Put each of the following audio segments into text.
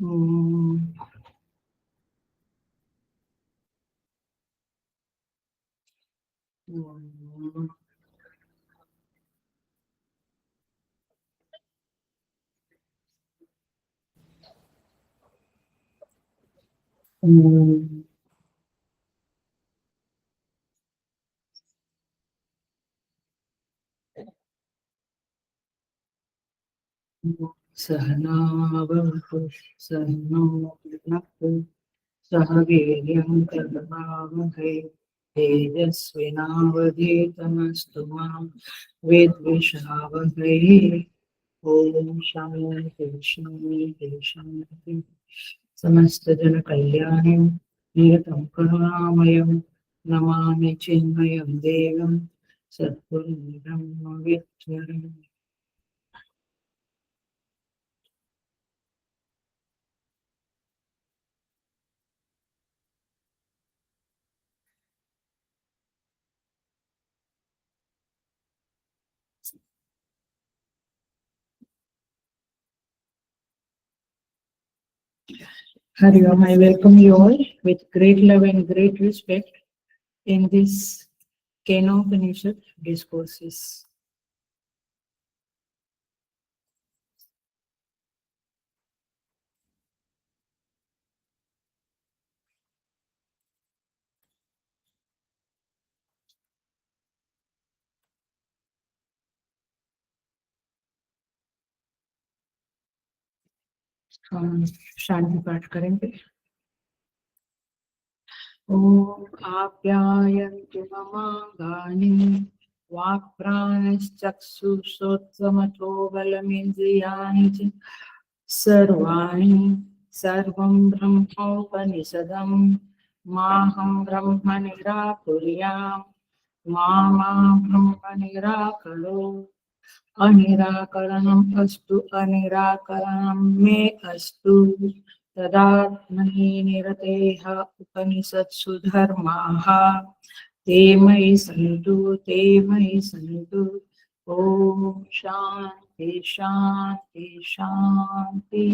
हम्म, हम्म, हम्म, सहनावतु सहनौ भुनक्तु सह वीर्यं करवावहै तेजस्विनावधीतमस्तु मा विद्विषावहै। ओम शांति शांति शांति। समस्त जन कल्याणं निरतं करुणामयं नमामि चिन्मयं देवं सद्गुरुं ब्रह्मविद्वरम्। Hari Om, I welcome you all with great love and great respect in this Kenopanishad discourses. हम शांति पाठ करेंगे। ओम आप्यायन्तु ममाङ्गानि वाक्प्राणश्चक्षुश्रोत्रमथो बलमिन्द्रियाणि च सर्वाणि सर्वं ब्रह्मोपनिषदं माहं ब्रह्म निराकुर्याम् मा ब्रह्म निराकरोत्। अनिराकरणम् अस्तु अनिराकरणं मे अस्तु तदात्मनि निरतेः उपनिषत्सु धर्माः ते मयि सन्तु। ओम शांति शांति शांति।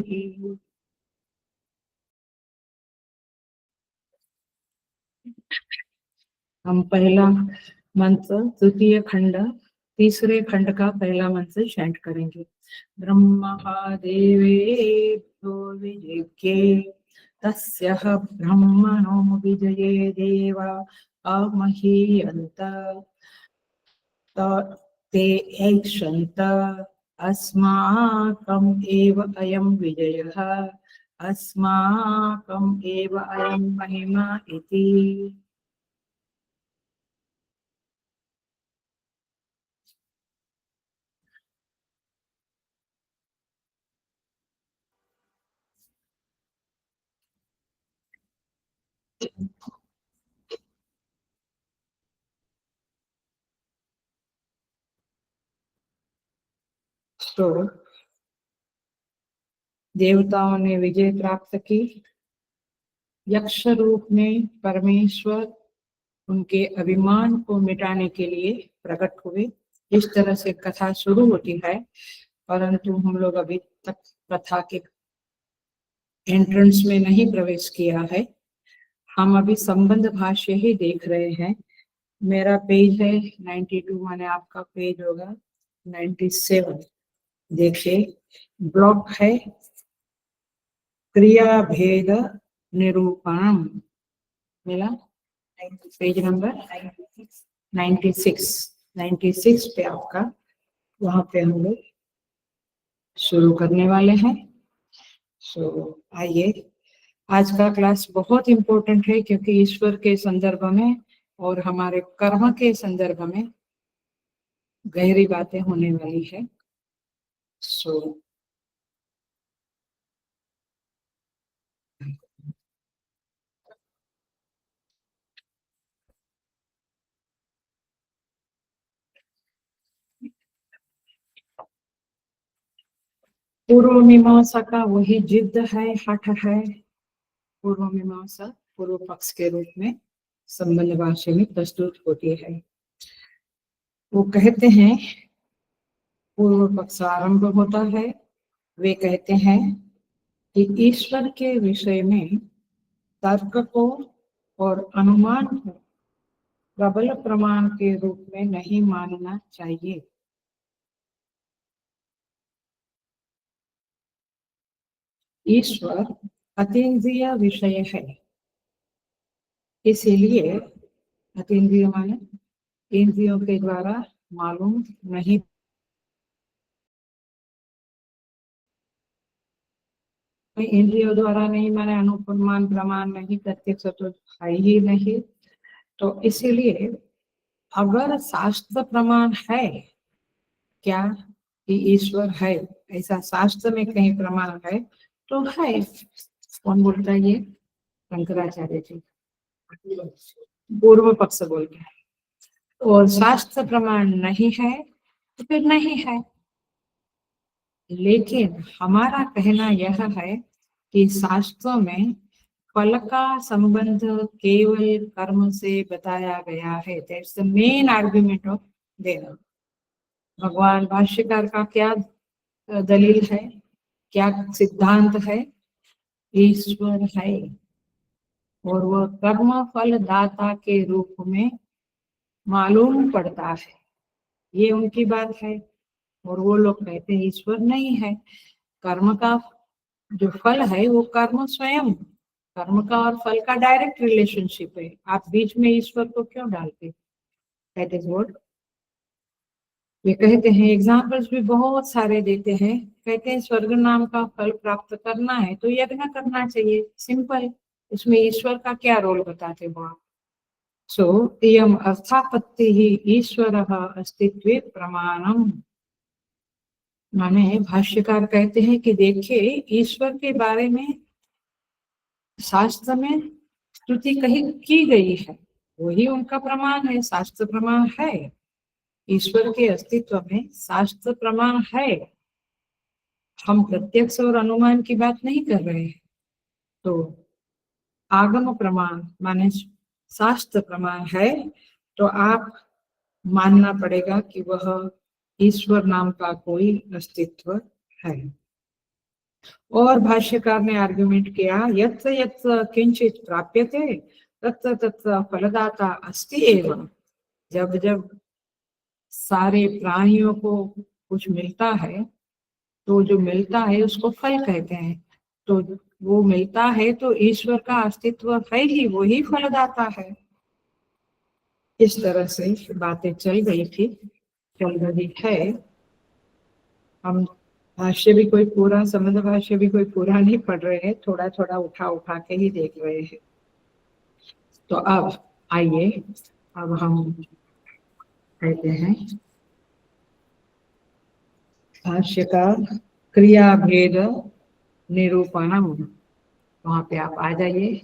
हम पहला मंत्र तृतीय खंड तीसरे खंड का पहला मंत्र चैंट करेंगे। ब्रह्मदेवेभ्यो विजिज्ञे तस्यः ब्रह्मणो विजये देवा अमहीयन्त ते ऐक्षन्त अस्माकम् एव अयं विजयः अस्माकम् एव अयं महिमा इति। तो देवताओं ने विजय प्राप्त की। यक्ष रूप में परमेश्वर उनके अभिमान को मिटाने के लिए प्रकट हुए। इस तरह से कथा शुरू होती है, परंतु हम लोग अभी तक कथा के एंट्रेंस में नहीं प्रवेश किया है। हम अभी संबंध भाष्य ही देख रहे हैं। मेरा पेज है 92, माने आपका पेज होगा 97। देखिए, ब्लॉक है क्रिया भेद निरूपणम, मिला पेज नंबर 96 पे आपका, वहां पे हम लोग शुरू करने वाले हैं। आइए, आज का क्लास बहुत इम्पोर्टेंट है क्योंकि ईश्वर के संदर्भ में और हमारे कर्म के संदर्भ में गहरी बातें होने वाली है। पूर्व मीमांसा का वही जिद्द है, हठ है। पूर्व मीमांसा पूर्व पक्ष के रूप में संबंध भाष्य में प्रस्तुत होती है। वो कहते हैं, पूर्व पक्ष आरंभ होता है। वे कहते हैं कि ईश्वर के विषय में तर्क को और अनुमान को प्रबल प्रमाण के रूप में नहीं मानना चाहिए। ईश्वर अतीन्द्रिय विषय है, इसीलिए अतीन्द्रिय माने इंद्रियों के द्वारा मालूम नहीं, इंद्रियों द्वारा नहीं माने अनुमान प्रमाण नहीं, प्रत्यक्ष तो है ही नहीं। तो इसीलिए अगर शास्त्र प्रमाण है क्या कि ईश्वर है, ऐसा शास्त्र में कहीं प्रमाण है तो है। कौन बोलता है ये? शंकराचार्य जी पूर्व पक्ष बोलते हैं। और शास्त्र प्रमाण नहीं है तो फिर नहीं है। लेकिन हमारा कहना यह है कि शास्त्रों में फल का संबंध केवल कर्म से बताया गया है। That's the main argument of their. भगवान भाष्यकार का क्या दलील है, क्या सिद्धांत है? ईश्वर है और वह कर्म फल दाता के रूप में मालूम पड़ता है, ये उनकी बात है। और वो लोग कहते हैं ईश्वर नहीं है। कर्म का जो फल है वो कर्म स्वयं, कर्म का और फल का डायरेक्ट रिलेशनशिप है। आप बीच में ईश्वर को क्यों डालते? दैट इज व्हाट ये कहते हैं। एग्जाम्पल्स भी बहुत सारे देते हैं। कहते हैं स्वर्ग नाम का फल प्राप्त करना है तो यज्ञ करना चाहिए, सिंपल। इसमें ईश्वर का क्या रोल बताते हो आप? सो इयम अर्थापत्ति ही ईश्वर अस्तित्व प्रमाणम। माने भाष्यकार कहते हैं कि देखिए ईश्वर के बारे में शास्त्र में स्तुति कही की गई है, वही उनका प्रमाण है, शास्त्र प्रमाण है। ईश्वर के अस्तित्व में शास्त्र प्रमाण है। हम प्रत्यक्ष और अनुमान की बात नहीं कर रहे हैं। तो आगम प्रमाण माने शास्त्र प्रमाण है तो आप मानना पड़ेगा कि वह ईश्वर नाम का कोई अस्तित्व है। और भाष्यकार ने आर्गुमेंट किया यत् यत् किंचित प्राप्यते तत्र तत्र फलदाता अस्ति एव। जब जब सारे प्राणियों को कुछ मिलता है तो जो मिलता है उसको फल कहते हैं। तो वो मिलता है तो ईश्वर का अस्तित्व है ही, वो ही फलदाता है। इस तरह से बातें चल रही थी, चल रही है। हम भाष्य भी कोई पूरा, संबंध भाष्य भी कोई पूरा नहीं पढ़ रहे हैं, थोड़ा थोड़ा उठा उठा के ही देख रहे हैं। तो अब आइए, अब हम कहते हैं भाष्य का क्रिया भेद निरूपणम। वहां पे आप आ जाइए।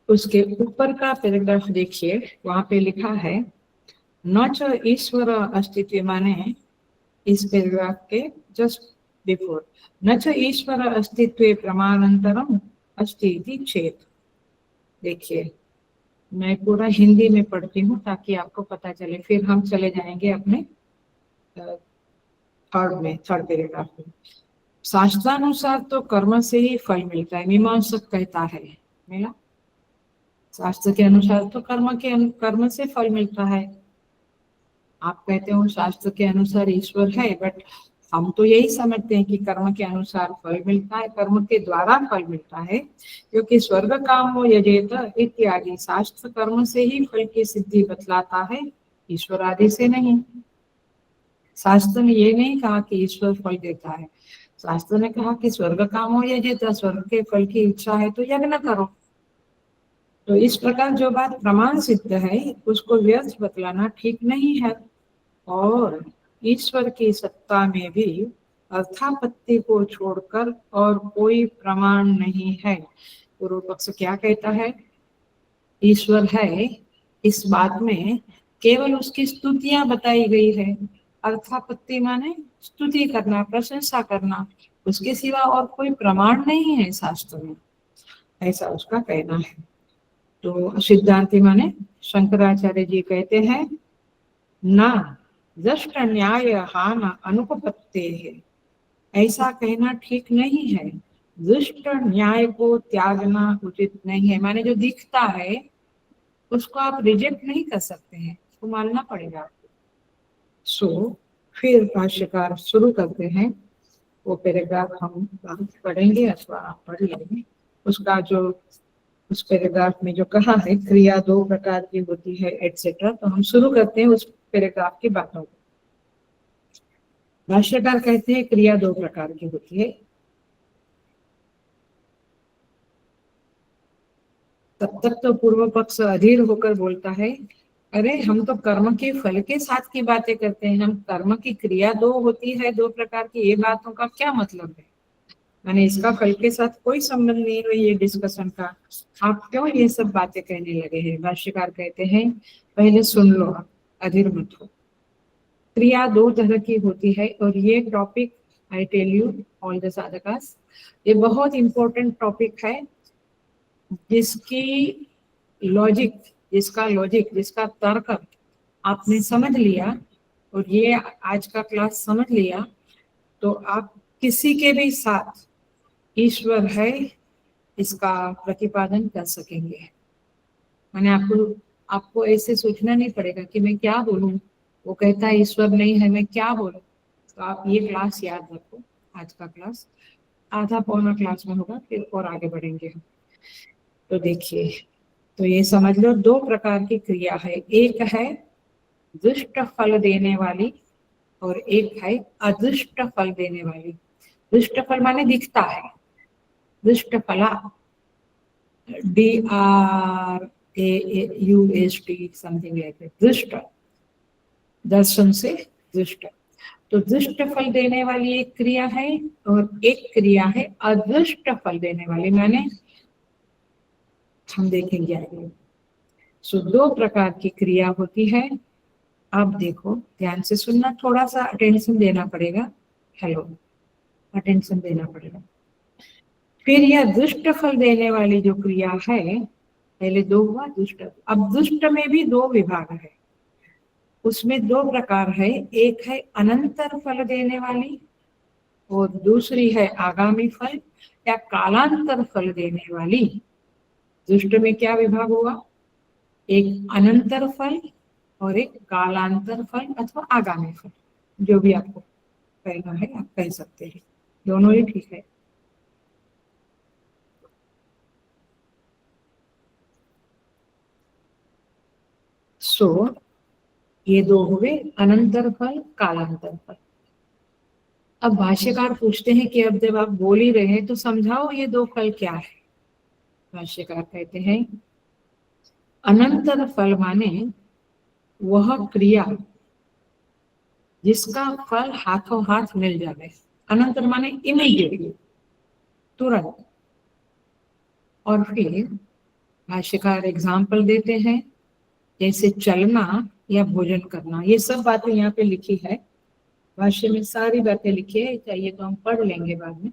उसके ऊपर का पैराग्राफ देखिए, वहां पे लिखा है न च ईश्वर अस्तित्व, माने इस पैराग्राफ के जस्ट बिफोर, न च ईश्वर अस्तित्व प्रमाणांतरम अस्ति इति चेत। देखिए मैं पूरा हिंदी में पढ़ती हूँ ताकि आपको पता चले, फिर हम चले जाएंगे अपने थर्ड पैराग्राफ में। शास्त्रानुसार तो कर्म से ही फल मिलता है, मीमांसक कहता है। मिला, शास्त्र के अनुसार तो कर्म से फल मिलता है। आप कहते हो शास्त्र के अनुसार ईश्वर है, बट हम तो यही समझते हैं कि कर्म के अनुसार फल मिलता है, कर्म के द्वारा फल मिलता है। क्योंकि स्वर्ग कामो यजेत इत्यादि शास्त्र कर्म से ही फल की सिद्धि बतलाता है, ईश्वर आदि से नहीं। शास्त्र ने ये नहीं कहा कि ईश्वर फल देता है, शास्त्र ने कहा कि स्वर्ग कामो यजेत, स्वर्ग के फल की इच्छा है तो यज्ञ करो। तो इस प्रकार जो बात प्रमाण सिद्ध है उसको व्यर्थ बतलाना ठीक नहीं है। और ईश्वर की सत्ता में भी अर्थापत्ति को छोड़कर और कोई प्रमाण नहीं है। पूर्व पक्ष क्या कहता है? ईश्वर है, इस बात में केवल उसकी स्तुतियां बताई गई है। अर्थापत्ति माने स्तुति करना, प्रशंसा करना, उसके सिवा और कोई प्रमाण नहीं है शास्त्र में, ऐसा उसका कहना है। तो सिद्धांति माने शंकराचार्य जी कहते हैं ना जस्ट न्याय हान अनुपपत्ते है, ऐसा कहना ठीक नहीं है। दुष्ट न्याय को त्यागना उचित नहीं है, माने जो दिखता है उसको आप रिजेक्ट नहीं कर सकते हैं, उसको मानना पड़ेगा आपको। सो फिर भाष्यकार शुरू करते हैं, वो पैराग्राफ हम पढ़ेंगे अथवा आप पढ़ लेंगे। उसका जो उस पैराग्राफ में जो कहा है क्रिया दो प्रकार की होती है एटसेट्रा, तो हम शुरू करते हैं उस पैराग्राफ की बातों को। भाष्यकार कहते हैं क्रिया दो प्रकार की होती है। तब तक तो पूर्व पक्ष अधीर होकर बोलता है, अरे हम तो कर्म के फल के साथ की बातें करते हैं, हम कर्म की क्रिया दो होती है दो प्रकार की, ये बातों का क्या मतलब है? माने इसका फल के साथ कोई संबंध नहीं है ये डिस्कशन का, आप क्यों ये सब बातें कहने लगे हैं? भाष्यकार कहते हैं पहले सुन लो, अधीर मत हो। क्रिया दो तरह की होती है और ये topic I tell you all the साधकास, ये बहुत इंपॉर्टेंट टॉपिक है जिसकी लॉजिक जिसका तर्क आपने समझ लिया और ये आज का क्लास समझ लिया, तो आप किसी के भी साथ ईश्वर है इसका प्रतिपादन कर सकेंगे। माने आपको ऐसे सोचना नहीं पड़ेगा कि मैं क्या बोलूं, वो कहता है ईश्वर नहीं है, मैं क्या बोलूं। तो आप ये क्लास याद रखो, आज का क्लास आधा पौना क्लास में होगा, फिर और आगे बढ़ेंगे हम। तो देखिए, तो ये समझ लो दो प्रकार की क्रिया है, एक है दुष्ट फल देने वाली और एक है अदुष्ट फल देने वाली। दुष्ट फल माने दिखता है, दुष्ट फला DRAUST समथिंग लाइक दैट, दुष्ट दर्शन से दुष्ट। तो दुष्ट फल देने वाली एक क्रिया है और एक क्रिया है अदुष्ट फल देने वाली, माने हम देखेंगे आगे। सो दो प्रकार की क्रिया होती है। आप देखो, ध्यान से सुनना, थोड़ा सा अटेंशन देना पड़ेगा। हेलो, अटेंशन देना पड़ेगा। फिर यह दुष्ट फल देने वाली जो क्रिया है, पहले दो हुआ दुष्ट, अब दुष्ट में भी दो विभाग है। उसमें दो प्रकार है, एक है अनंतर फल देने वाली और दूसरी है आगामी फल या कालांतर फल देने वाली। दुष्ट में क्या विभाग हुआ? एक अनंतर फल और एक कालांतर फल अथवा आगामी फल, जो भी आपको कहना है आप कह सकते हैं, दोनों ही ठीक है। सो ये दो हुए अनंतर फल कालांतर फल। अब भाष्यकार पूछते हैं कि अब जब आप बोल ही रहे हैं तो समझाओ ये दो फल क्या है। भाष्यकार कहते हैं अनंतर फल माने वह क्रिया जिसका फल हाथों हाथ मिल जाए। अनंतर माने इमीडिएटली, तुरंत। और फिर भाष्यकार एग्जाम्पल देते हैं, जैसे चलना या भोजन करना। ये सब बातें यहाँ पे लिखी है, भाष्य में सारी बातें लिखी है, चाहिए तो हम पढ़ लेंगे बाद में।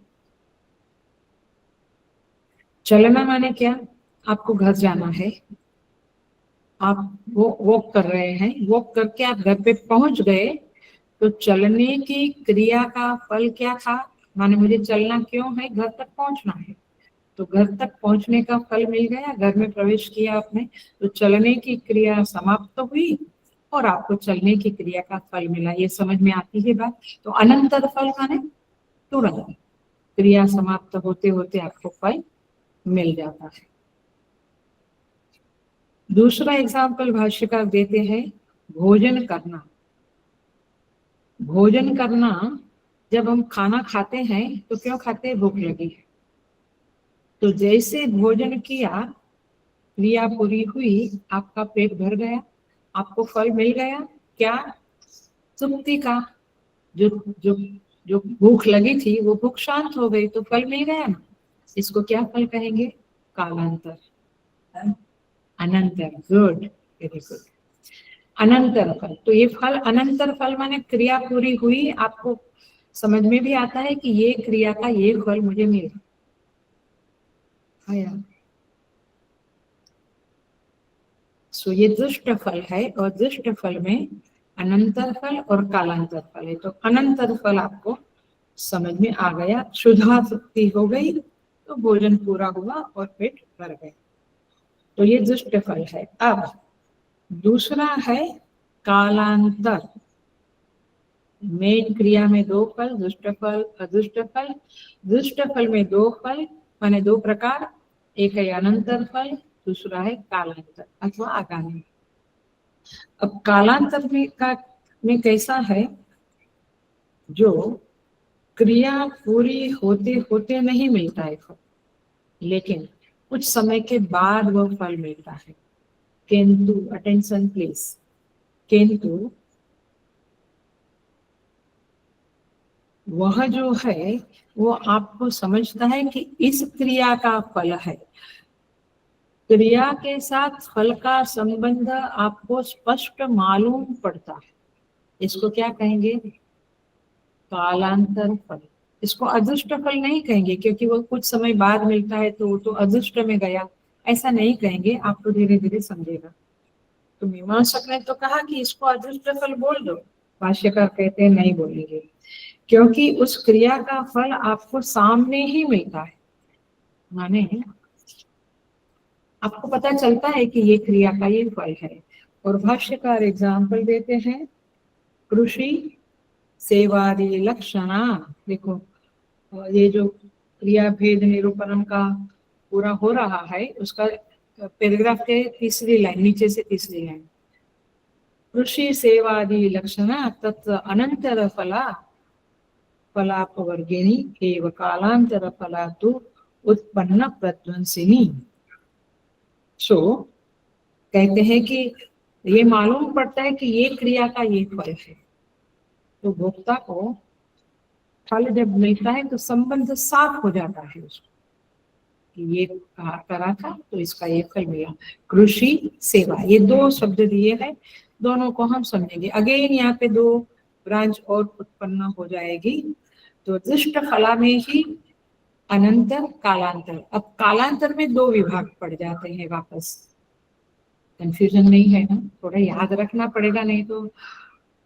चलना माने क्या? आपको घर जाना है, आप वो वॉक कर रहे हैं, वॉक करके आप घर पे पहुंच गए, तो चलने की क्रिया का फल क्या था? माने मुझे चलना क्यों है? घर तक पहुंचना है, तो घर तक पहुंचने का फल मिल गया, घर में प्रवेश किया आपने, तो चलने की क्रिया समाप्त हुई और आपको चलने की क्रिया का फल मिला। ये समझ में आती है बात? तो अनंतर फल माने तुरंत क्रिया समाप्त होते होते आपको फल मिल जाता है। दूसरा एग्जाम्पल भाष्यकार देते हैं भोजन करना। भोजन करना, जब हम खाना खाते हैं तो क्यों खाते हैं? भूख लगी है। तो जैसे भोजन किया, क्रिया पूरी हुई, आपका पेट भर गया, आपको फल मिल गया। क्या? तृप्ति का। जो जो जो भूख लगी थी वो भूख शांत हो गई, तो फल मिल गया ना। इसको क्या फल कहेंगे? कालांतर, अनंतर। Good, very good. अनंतर फल, तो ये फल अनंतर फल माने क्रिया पूरी हुई, आपको समझ में भी आता है कि ये क्रिया का ये फल मुझे मिला। सो ये दुष्ट फल है, और दुष्ट फल में अनंतर फल और कालांतर फल है। तो अनंतर फल आपको समझ में आ गया, शुद्धा शक्ति हो गई तो भोजन पूरा हुआ और पेट भर गया। तो ये दुष्ट फल है। अब दूसरा है कालांतर। मेन क्रिया में दो फल, दुष्ट फल अदुष्ट फल। दुष्ट फल में दो फल माने दो प्रकार, एक है अनंतर फल, दूसरा है कालांतर अथवा आगामी। अब कालांतर में कैसा है, जो क्रिया पूरी होते होते नहीं मिलता है फल, लेकिन कुछ समय के बाद वह फल मिलता है। किंतु अटेंशन प्लीज, किंतु वह जो है वो आपको समझता है कि इस क्रिया का फल है। क्रिया के साथ फल का संबंध आपको स्पष्ट मालूम पड़ता है। इसको क्या कहेंगे? कालांतर फल। इसको अदृष्ट फल नहीं कहेंगे, क्योंकि वो कुछ समय बाद मिलता है तो वो तो अदृष्ट में गया, ऐसा नहीं कहेंगे। आपको धीरे धीरे समझेगा। तो मीमांसक ने तो कहा कि इसको अदृष्ट फल बोल दो, भाष्यकार कहते हैं नहीं बोलेंगे, क्योंकि उस क्रिया का फल आपको सामने ही मिलता है। माने आपको पता चलता है कि ये क्रिया का ये फल है। और भाष्यकार एग्जाम्पल देते हैं, कृषि सेवादि लक्षणा। देखो ये जो क्रिया भेद निरूपणम का पूरा हो रहा है, उसका पैराग्राफ के तीसरी लाइन, नीचे से तीसरी लाइन, कृषि सेवादि लक्षणा तत्र अनंतर फला फलापवर्गिणी एवं कालांतर फला तो उत्पन्न प्रध्वंसिनी। सो कहते हैं कि ये मालूम पड़ता है कि ये क्रिया का ये फल है। तो भोक्ता को फल जब मिलता है तो संबंध साफ हो जाता है उसको कि ये करा था तो इसका ये फल मिला। कृषि सेवा, ये दो शब्द दिए हैं, दोनों को हम समझेंगे। अगेन यहाँ पे दो ब्रांच और उत्पन्न हो जाएगी। तो दुष्ट फला में ही अनंतर कालांतर। अब कालांतर में दो विभाग पड़ जाते हैं वापस। कंफ्यूजन नहीं है ना? थोड़ा याद रखना पड़ेगा, नहीं तो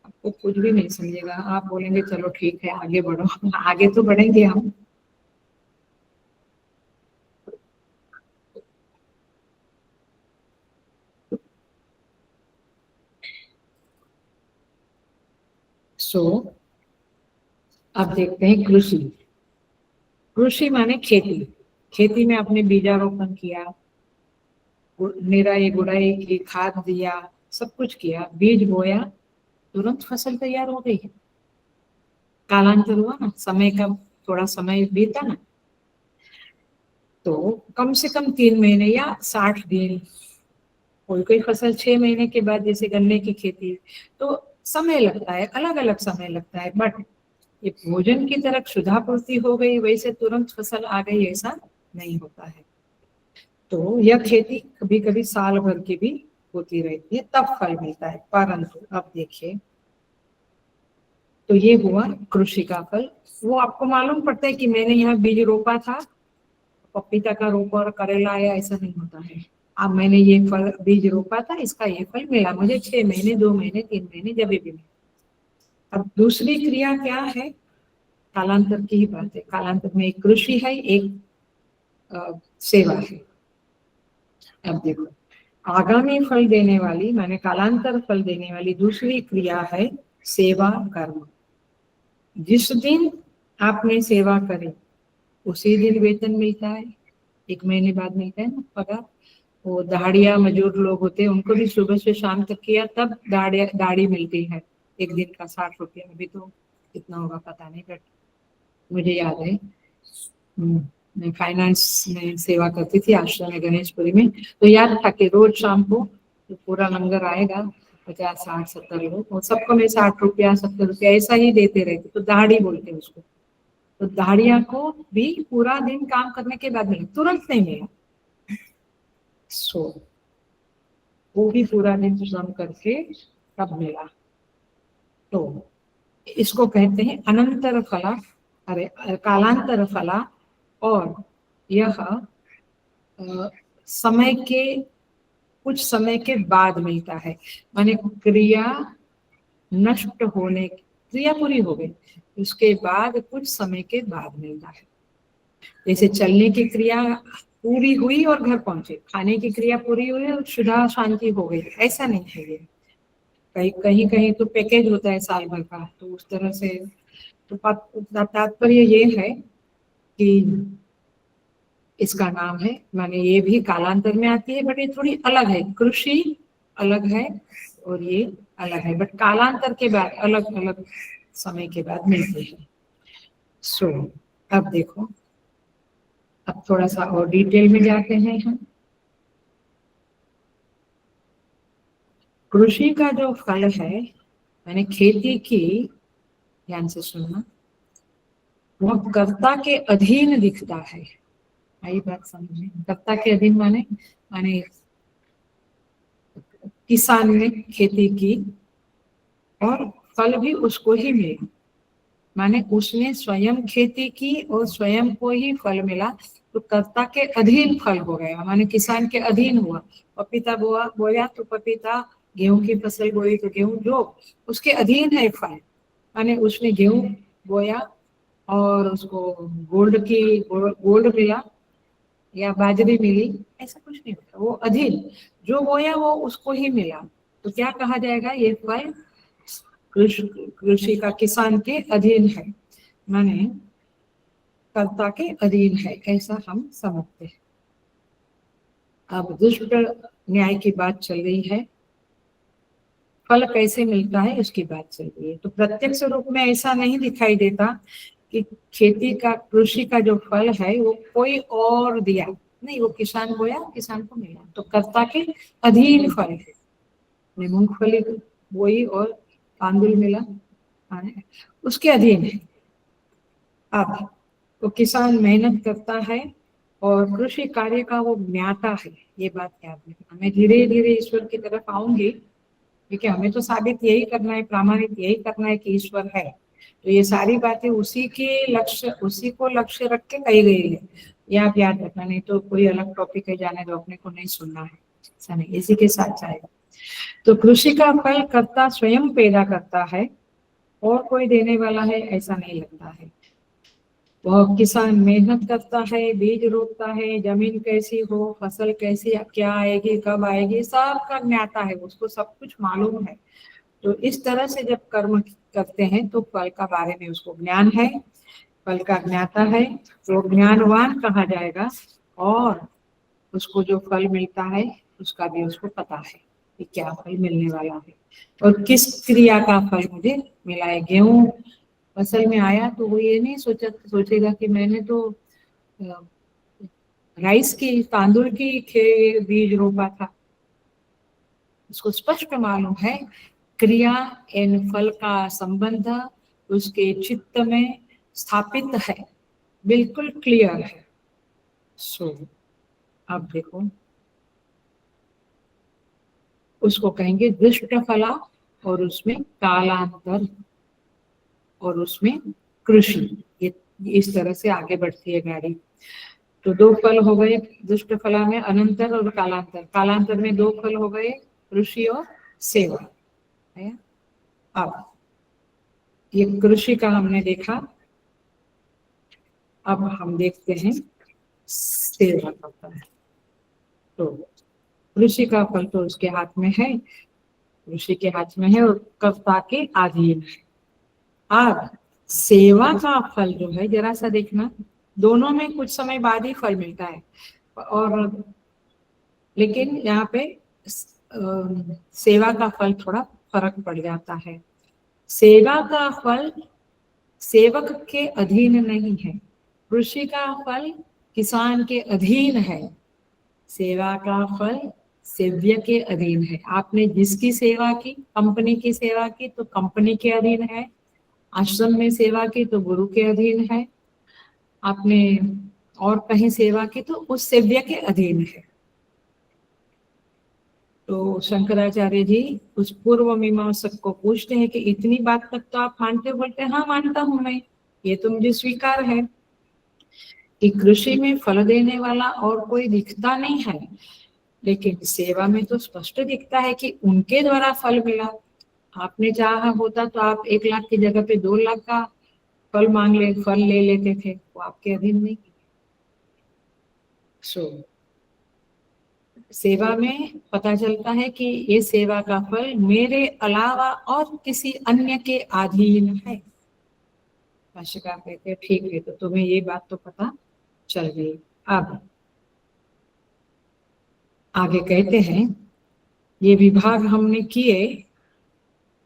आपको कुछ भी नहीं समझेगा। आप बोलेंगे चलो ठीक है आगे बढ़ो। आगे तो बढ़ेंगे हम। सो अब देखते हैं कृषि। कृषि माने खेती। खेती में आपने बीजारोपण किया, निराई गुड़ाई की, खाद दिया, सब कुछ किया, बीज बोया, तुरंत फसल तैयार हो गई। कालांतर हुआ ना, समय का थोड़ा समय बीता ना, तो कम से कम 3 महीने या 60 दिन, कोई कोई फसल 6 महीने के बाद, जैसे गन्ने की खेती, तो समय लगता है, अलग अलग समय लगता है। बट ये भोजन की तरह क्षुधा पूर्ति हो गई वैसे तुरंत फसल आ गई ऐसा नहीं होता है। तो यह खेती कभी कभी साल भर की भी होती रहती है, तब फल मिलता है। परंतु अब देखिए, तो ये हुआ कृषि का फल। वो आपको मालूम पड़ता है कि मैंने यहाँ बीज रोपा था, पपीता का रोपा और करेला आया, ऐसा नहीं होता है। अब मैंने ये फल बीज रोपा था, इसका ये फल मिला मुझे 6 महीने, 2 महीने, 3 महीने, जब भी मिला। अब दूसरी क्रिया क्या है? कालांतर की ही बात है। कालांतर में एक कृषि है, एक सेवा है। अब देखो, आगामी फल देने वाली माने कालांतर फल देने वाली दूसरी क्रिया है सेवा कर्म। जिस दिन आपने सेवा करी उसी दिन वेतन मिलता है। 1 महीने बाद मिलता है ना पगार। वो दाढ़िया मजदूर लोग होते हैं, उनको भी सुबह से शाम तक किया तब दाढ़ी मिलती है। एक दिन का 60 रुपया। अभी तो कितना होगा पता नहीं, बट मुझे याद है। मैं फाइनेंस में सेवा करती थी आश्रम में गणेशपुरी में, तो याद था कि रोज शाम को तो पूरा लंगर आएगा, 50, 60, 70 लोग, और सबको मैं 60 रुपया 70 रुपया ऐसा ही देते रहते। तो दाढ़ी बोलते हैं उसको। तो दाढ़िया को भी पूरा दिन काम करने के बाद मिला, तुरंत नहीं मिला। सो वो भी पूरा दिन श्रम करके तब मिला। तो इसको कहते हैं अनंतर फला, अरे कालांतर फला। और यह समय के कुछ समय के बाद मिलता है, माने क्रिया नष्ट होने, क्रिया पूरी हो गई उसके बाद कुछ समय के बाद मिलता है। जैसे चलने की क्रिया पूरी हुई और घर पहुंचे, खाने की क्रिया पूरी हुई और शुद्धा शांति हो गई, ऐसा नहीं है ये। कहीं कहीं कहीं तो पैकेज होता है साल भर का, तो उस तरह से तो तात्पर्य ये है कि इसका नाम है, माने ये भी कालांतर में आती है, बट ये थोड़ी अलग है। कृषि अलग है और ये अलग है, बट कालांतर के बाद अलग अलग समय के बाद मिलते हैं। सो अब देखो, अब थोड़ा सा और डिटेल में जाते हैं हम। कृषि का जो फल है, मैंने खेती की, ध्यान से सुनना, वह कर्ता के अधीन दिखता है। आई बात समझे? कर्ता के अधीन माने माने किसान ने खेती की और फल भी उसको ही मिला, माने उसने स्वयं खेती की और स्वयं को ही फल मिला, तो कर्ता के अधीन फल हो गया, माने किसान के अधीन हुआ। पपीता बोया तो पपीता, गेहूं की फसल बोई तो गेहूं, जो उसके अधीन है फल, माने उसने गेहूं बोया और उसको गोल्ड मिला या बाजरी मिली, ऐसा कुछ नहीं होता, वो अधीन, जो बोया वो उसको ही मिला, तो क्या कहा जाएगा, ये फल कृषि का किसान के अधीन है, माने कर्ता के अधीन है, ऐसा हम समझते हैं। अब दुष्ट न्याय की बात चल रही है, फल कैसे मिलता है उसकी बात चल रही है। तो प्रत्यक्ष रूप में ऐसा नहीं दिखाई देता कि खेती का, कृषि का जो फल है वो कोई और दिया, नहीं, वो किसान बोया, किसान को मिला, तो कर्ता के अधीन फल है। मूंगफली बोई और तांदुल मिला, उसके अधीन है। अब तो किसान मेहनत करता है और कृषि कार्य का वो ज्ञाता है, ये बात याद रखना। मैं धीरे धीरे ईश्वर की तरफ आऊंगी, क्योंकि हमें तो साबित यही करना है, प्रामाणिक यही करना है कि ईश्वर है, तो ये सारी बातें उसी के लक्ष्य, उसी को लक्ष्य रख के कही गई है, ये आप याद रखना, नहीं तो कोई अलग टॉपिक है, जाने दो, अपने को नहीं सुनना है, ऐसा नहीं, इसी के साथ जाएगा। तो कृषि का फल कर्ता स्वयं पैदा करता है और कोई देने वाला है ऐसा नहीं लगता है। वह किसान मेहनत करता है, बीज रोपता है, जमीन कैसी हो, फसल कैसी, क्या आएगी, कब आएगी, सब का ज्ञाता है, उसको सब कुछ मालूम है। तो इस तरह से जब कर्म करते हैं तो फल का बारे में उसको ज्ञान है, फल का ज्ञाता है, तो ज्ञानवान कहा जाएगा, और उसको जो फल मिलता है उसका भी उसको पता है कि क्या फल मिलने वाला है और किस क्रिया का फल मुझे मिला है। गेहूं फसल में आया तो वो ये नहीं सोचेगा कि मैंने तो राइस की, तांदुल की बीज रोपा था। उसको स्पष्ट मालूम है क्रिया एन फल का संबंध उसके चित्त में स्थापित है, बिल्कुल क्लियर है। सो अब देखो, उसको कहेंगे दृष्ट फला, और उसमें कालांतर, और उसमें कृषि, ये इस तरह से आगे बढ़ती है गाड़ी। तो दो फल हो गए दुष्ट फला में, अनंतर और कालांतर, कालांतर में दो फल हो गए, ऋषि और सेवा है। अब ये कृषि का हमने देखा, अब हम देखते हैं सेवा का फल। तो ऋषि का फल तो उसके हाथ में है, ऋषि के हाथ में है और कर्ता के अधीन है। अब सेवा का फल जो है, जरा सा देखना, दोनों में कुछ समय बाद ही फल मिलता है, और लेकिन यहाँ पे सेवा का फल थोड़ा फर्क पड़ जाता है। सेवा का फल सेवक के अधीन नहीं है, कृषि का फल किसान के अधीन है, सेवा का फल सेव्य के अधीन है। आपने जिसकी सेवा की, कंपनी की सेवा की तो कंपनी के अधीन है, आश्रम में सेवा की तो गुरु के अधीन है, आपने और कहीं सेवा की तो उस सेव्य के अधीन है। तो शंकराचार्य जी उस पूर्व मीमांसक को पूछते हैं कि इतनी बात तक तो आप मानते हो? बोलते हैं हाँ मानता हूं मैं, ये तो मुझे स्वीकार है कि कृषि में फल देने वाला और कोई दिखता नहीं है, लेकिन सेवा में तो स्पष्ट दिखता है कि उनके द्वारा फल मिला। आपने चाहा होता तो आप 1 लाख की जगह पे 2 लाख का फल ले लेते थे, वो आपके अधीन नहीं। सेवा में पता चलता है कि ये सेवा का फल मेरे अलावा और किसी अन्य के अधीन है। भाष्यकार कहते हैं ठीक है, तो तुम्हें ये बात तो पता चल गई। अब आगे कहते हैं ये विभाग हमने किए,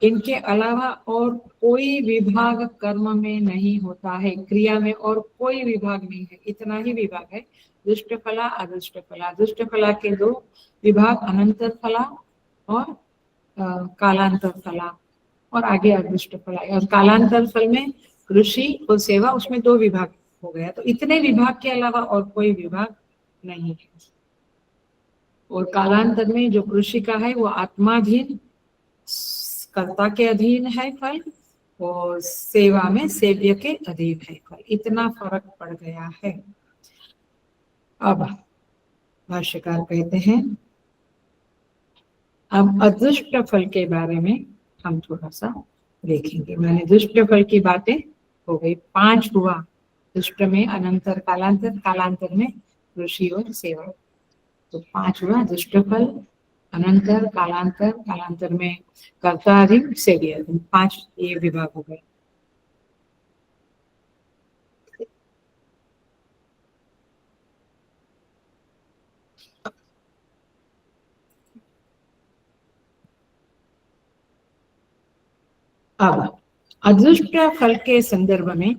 इनके अलावा और कोई विभाग कर्म में नहीं होता है, क्रिया में और कोई विभाग नहीं है, इतना ही विभाग है, दुष्ट फला अदुष्ट फला। दुष्ट फला के 2 विभाग, अनंतर फला और कालांतर फला, और आगे अदुष्ट फला। और कालांतर फल में कृषि और सेवा, उसमें 2 विभाग हो गया। तो इतने विभाग के अलावा और कोई विभाग नहीं है। और कालांतर में जो कृषि का है वो आत्माधीन कर्ता के अधीन है फल, और सेवा में सेव्य के अधीन है फल। इतना फर्क पड़ गया है। अब भाष्यकार कहते हैं अब अदृष्ट फल के बारे में हम थोड़ा सा देखेंगे। मैंने दुष्ट फल की बातें हो गई, 5 हुआ। दुष्ट में अनंतर कालांतर, कालांतर में कृषि और सेवा, तो 5 हुआ। दुष्ट फल, अनंतर, कालांतर, कालांतर में कर्ता अधीन, सेव्य अधीन, 5 ये विभाग हो गए। अब अदृष्ट फल के संदर्भ में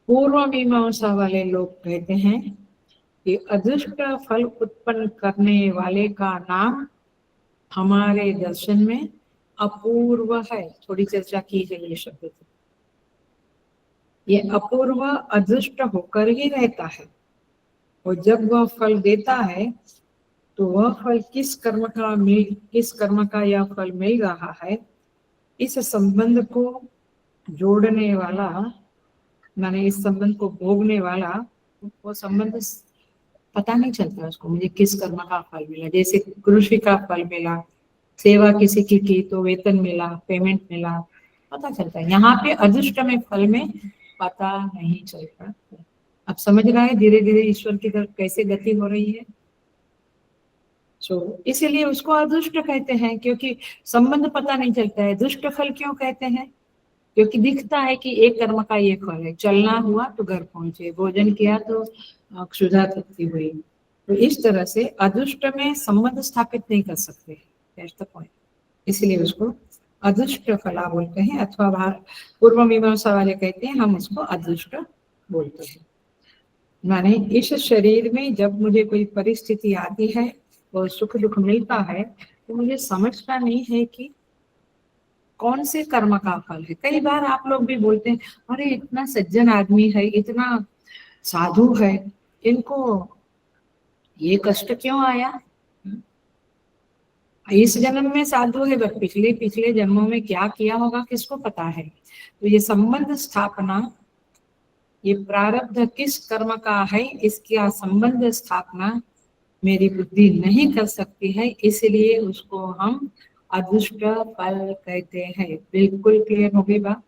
पूर्व मीमांसा वाले लोग कहते हैं कि अदृष्ट फल उत्पन्न करने वाले का नाम हमारे दर्शन में अपूर्व है। थोड़ी चर्चा की है ये शब्द। ये अपूर्व अदृष्ट होकर ही रहता है, और जब वह फल देता है तो वह फल किस कर्म का यह फल मिल रहा है, इस संबंध को जोड़ने वाला, माने इस संबंध को भोगने वाला, वो संबंध पता नहीं चलता उसको, मुझे किस कर्म का फल मिला। जैसे कृषि का फल मिला, सेवा किसी की तो वेतन मिला, पेमेंट मिला, पता चलता है। यहाँ पे अदृष्ट में फल में पता नहीं चलता। अब समझ रहा है धीरे धीरे ईश्वर की तरफ कैसे गति हो रही है। इसीलिए उसको अदृष्ट कहते हैं, क्योंकि संबंध पता नहीं चलता है। दुष्ट फल क्यों कहते हैं? क्योंकि दिखता है कि एक कर्म का ये फल है, चलना हुआ तो घर पहुंचे, भोजन किया तो क्षुधा तृप्ति हुई। तो इस तरह से अदृष्ट में संबंध स्थापित नहीं कर सकते, दैट्स द पॉइंट। इसलिए उसको अदृष्ट फला बोलते हैं, अथवा पूर्व मीमांसा वाले कहते हैं हम उसको अदृष्ट बोलते हैं। माने इस शरीर में जब मुझे कोई परिस्थिति आती है और सुख दुख मिलता है, तो मुझे समझता नहीं है कि कौन से कर्म का फल है। कई बार आप लोग भी बोलते हैं अरे इतना सज्जन आदमी है, इतना साधु है, इनको ये कष्ट क्यों आया? इस जन्म में साधु है, बट पिछले पिछले जन्मों में क्या किया होगा किसको पता है। तो ये संबंध स्थापना, ये प्रारब्ध किस कर्म का है, इसका संबंध स्थापना मेरी बुद्धि नहीं कर सकती है, इसलिए उसको हम अदृष्ट फल कहते हैं। बिल्कुल क्लियर हो गई बात?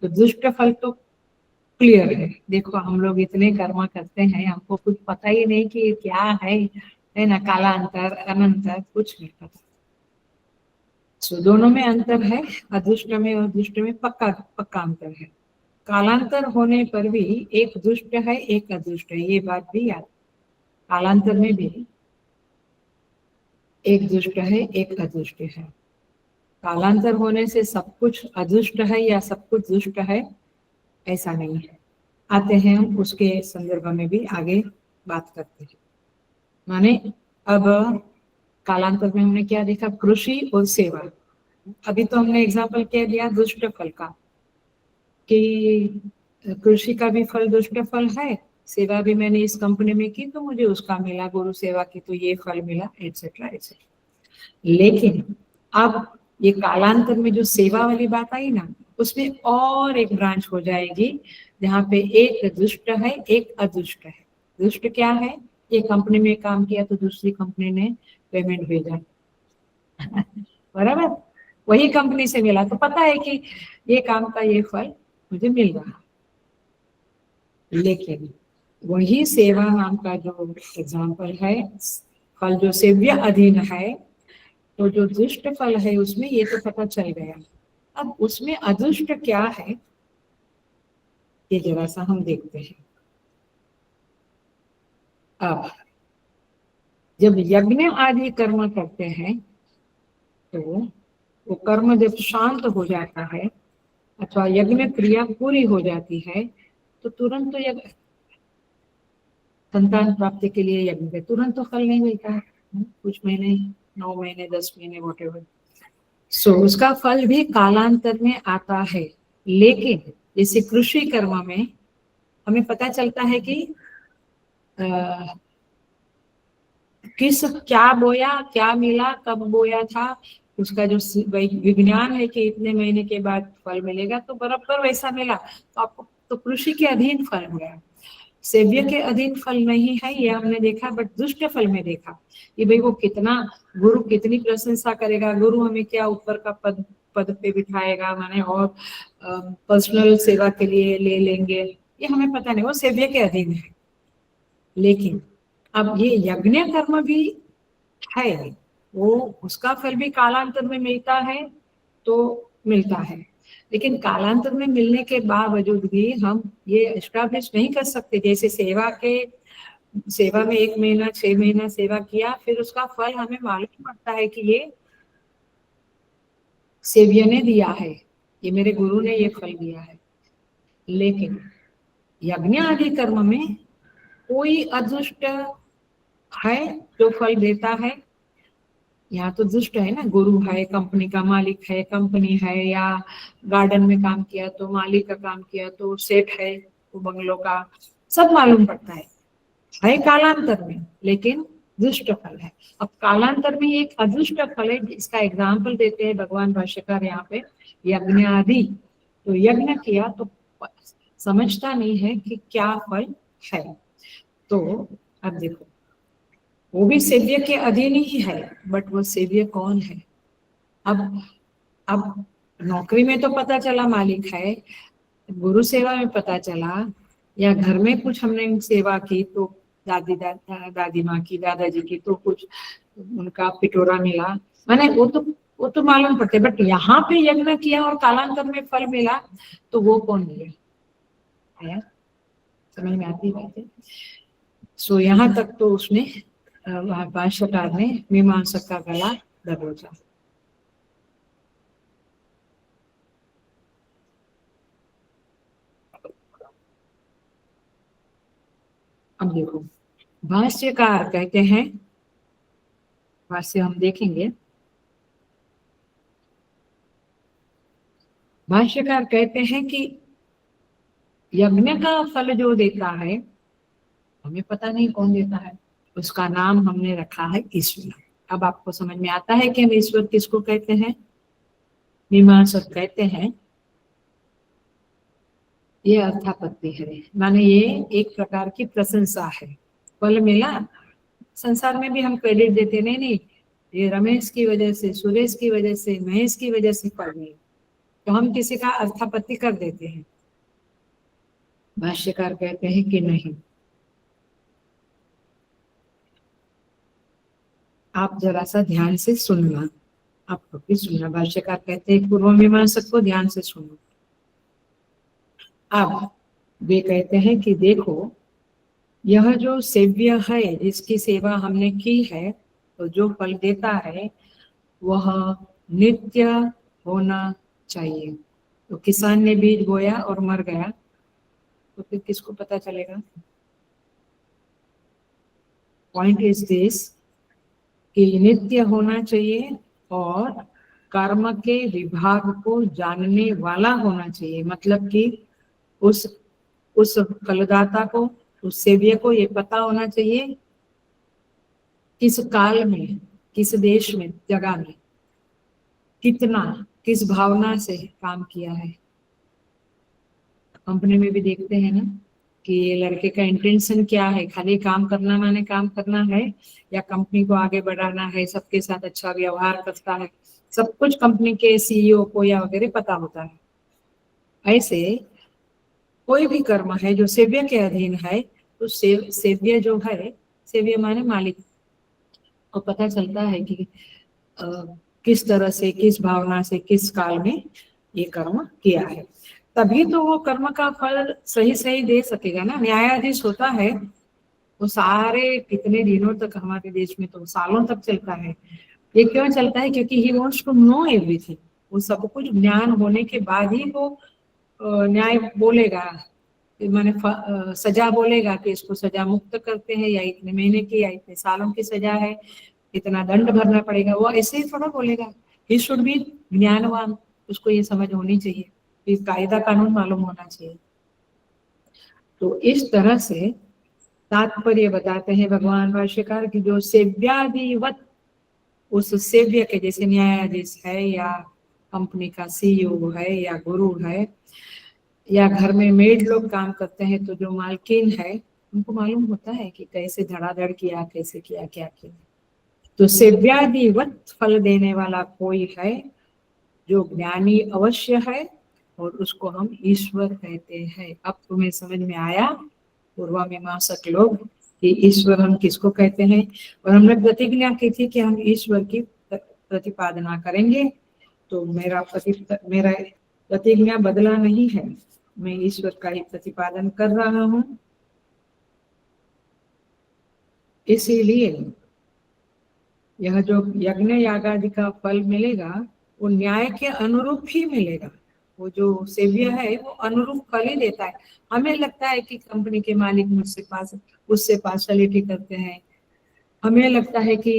तो दुष्ट फल तो क्लियर है। देखो हम लोग इतने कर्म करते हैं, हमको कुछ पता ही नहीं कि क्या है ना, कालांतर अनंतर कुछ नहीं पता। दोनों में अंतर है, अदृष्ट में और दुष्ट में पक्का पक्का अंतर है। कालांतर होने पर भी एक दुष्ट है एक अदृष्ट है, ये बात भी याद। कालांतर में भी एक दुष्ट है एक अदृष्ट है। कालांतर होने से सब कुछ अदृष्ट है या सब कुछ दुष्ट है ऐसा नहीं है। आते हैं हम उसके संदर्भ में भी आगे बात करते हैं। माने अब कालांतर में हमने क्या देखा, कृषि और सेवा। अभी तो हमने एग्जाम्पल क्या दिया दुष्ट फल का, कि कृषि का भी फल दुष्ट फल है, सेवा भी मैंने इस कंपनी में की तो मुझे उसका मिला, गुरु सेवा की तो ये फल मिला, एटसेट्रा एटसेट्रा। लेकिन अब ये कालांतर में जो सेवा वाली बात आई ना, उसमें और एक ब्रांच हो जाएगी, जहाँ पे एक दुष्ट है एक अदुष्ट है। दुष्ट क्या है? एक कंपनी में काम किया तो दूसरी कंपनी ने पेमेंट भेजा बराबर, वही कंपनी से मिला तो पता है कि ये काम का ये फल मुझे मिल रहा। लेकिन वही सेवा नाम का जो एग्जाम्पल है, फल जो सेव्य अधीन है, तो जो दुष्ट फल है उसमें ये तो पता चल गया। अब उसमें अदुष्ट क्या है ये जरा सा हम देखते हैं। अब जब यज्ञ आदि कर्म करते हैं तो वो कर्म जब शांत हो जाता है अथवा यज्ञ क्रिया पूरी हो जाती है तो तुरंत तो यज्ञ संतान प्राप्ति के लिए यज्ञ के तुरंत तो फल नहीं मिलता है, कुछ महीने, 9 महीने, 10 महीने, वॉटेवर। सो उसका फल भी कालांतर में आता है। लेकिन जैसे कृषि कर्म में हमें पता चलता है कि किस क्या बोया, क्या मिला, कब बोया था, उसका जो विज्ञान है कि इतने महीने के बाद फल मिलेगा, तो बराबर वैसा मिला तो आपको तो कृषि के अधीन फल मिला। सेव्य के अधीन फल नहीं है ये हमने देखा, बट दुष्ट फल में देखा कि भाई वो कितना, गुरु कितनी प्रशंसा करेगा, गुरु हमें क्या ऊपर का पद पद पे बिठाएगा, माने और पर्सनल सेवा के लिए ले लेंगे, ये हमें पता नहीं, वो सेव्य के अधीन है। लेकिन अब ये यज्ञ कर्म भी है, वो उसका फल भी कालांतर में मिलता है तो मिलता है, लेकिन कालांतर में मिलने के बावजूद भी हम ये एस्टैब्लिश नहीं कर सकते। जैसे सेवा में 1 महीना 6 महीना सेवा किया, फिर उसका फल हमें मालूम पड़ता है कि ये सेव्य ने दिया है, ये मेरे गुरु ने ये फल दिया है। लेकिन यज्ञ आदि कर्म में कोई अदृष्ट है जो फल देता है। यहाँ तो दुष्ट है ना, गुरु है, कंपनी का मालिक है, कंपनी है, या गार्डन में काम किया तो मालिक का काम किया तो सेठ है, वो बंगलों का सब मालूम पड़ता है कालांतर में, लेकिन दुष्ट फल है। अब कालांतर में एक अदृष्ट फल है, इसका एग्जाम्पल देते हैं भगवान भाष्यकार यहाँ पे, यज्ञ आदि। तो यज्ञ किया तो समझता नहीं है कि क्या फल है। तो अब देखो, वो भी सेव्य के अधीन ही है, बट वो सेव्य कौन है। अब नौकरी में तो पता चला मालिक है, गुरु सेवा में पता चला, या घर में कुछ हमने सेवा की तो दादी माँ की, दादाजी की, तो कुछ उनका पिटोरा मिला, मैंने वो तो मालूम पड़ते, बट यहाँ पे यज्ञ किया और कालांतर में फल मिला, तो वो कौन मिले, समझ में आती बात है। सो यहाँ तक तो उसने भाष्यकार ने मीमांसक का गला दबोचा। अब देखो, भाष्यकार कहते हैं, भाष्य हम देखेंगे, भाष्यकार कहते हैं कि यज्ञ का फल जो देता है हमें पता नहीं कौन देता है, उसका नाम हमने रखा है ईश्वर। अब आपको समझ में आता है कि हम ईश्वर किसको कहते हैं। मीमांसक कहते हैं ये अर्थापत्ति है, माने ये एक प्रकार की प्रशंसा है। फल मिला, संसार में भी हम क्रेडिट देते नहीं, नहीं ये रमेश की वजह से, सुरेश की वजह से, महेश की वजह से फल मिला, तो हम किसी का अर्थापत्ति कर देते हैं। भाष्यकार कहते हैं कि नहीं, आप जरा सा ध्यान से सुनना, आपको भी सुनना। भाष्यकार कहते हैं पूर्व मीमांसक को ध्यान से सुनो। अब वे कहते हैं कि देखो, यह जो सेव्य है, जिसकी सेवा हमने की है, तो जो फल देता है वह नित्य होना चाहिए। तो किसान ने बीज बोया और मर गया तो फिर किसको पता चलेगा। पॉइंट इज दिस कि नित्य होना चाहिए और कर्म के विभाग को जानने वाला होना चाहिए, मतलब कि उस फलदाता को, उस सेव्य को ये पता होना चाहिए किस काल में, किस देश में, जगह में कितना, किस भावना से काम किया है। कंपनी में भी देखते हैं ना कि ये लड़के का इंटेंशन क्या है, खाली काम करना माने काम करना है या कंपनी को आगे बढ़ाना है, सबके साथ अच्छा व्यवहार करता है, सब कुछ कंपनी के सीईओ को या वगैरह पता होता है। ऐसे कोई भी कर्म है जो सेव्य के अधीन है, तो सेव्य जो है, सेव्य माने मालिक को पता चलता है कि किस तरह से, किस भावना से, किस काल में ये कर्म किया है, तभी तो वो कर्म का फल सही सही दे सकेगा ना। न्यायाधीश होता है वो सारे कितने दिनों तक, हमारे देश में तो सालों तक चलता है। ये क्यों चलता है? क्योंकि he wants to know everything. वो सब कुछ ज्ञान होने के बाद ही वो न्याय बोलेगा, माने सजा बोलेगा कि इसको सजा मुक्त करते हैं, या इतने महीने की या इतने सालों की सजा है, इतना दंड भरना पड़ेगा। वो ऐसे ही थोड़ा बोलेगा। ही शुड बी ज्ञानवान, उसको ये समझ होनी चाहिए, ये कायदा कानून मालूम होना चाहिए। तो इस तरह से तात्पर्य बताते हैं भगवान भाष्यकार की, जो सेव्यादिवत, उस सेव्य के जैसे न्यायाधीश है या कंपनी का सीईओ है या गुरु है या घर में मेड लोग काम करते हैं, तो जो मालकिन है उनको मालूम होता है कि कैसे धड़ाधड़ किया, कैसे किया, क्या किया। तो सेव्यादिवत फल देने वाला कोई है जो ज्ञानी अवश्य है, और उसको हम ईश्वर कहते हैं। अब तुम्हें समझ में आया पूर्वा मीमांसक लोग कि ईश्वर हम किसको कहते हैं। और हमने प्रतिज्ञा की थी कि हम ईश्वर की प्रतिपादना करेंगे। तो मेरा प्रतिज्ञा बदला नहीं है, मैं ईश्वर का ही प्रतिपादन कर रहा हूँ। इसीलिए यह जो यज्ञ यागादि का फल मिलेगा वो न्याय के अनुरूप ही मिलेगा। वो जो सेव्य है वो अनुरूप फल ही देता है। हमें लगता है कि कंपनी के मालिक उससे पार्शलिटी करते हैं, हमें लगता है कि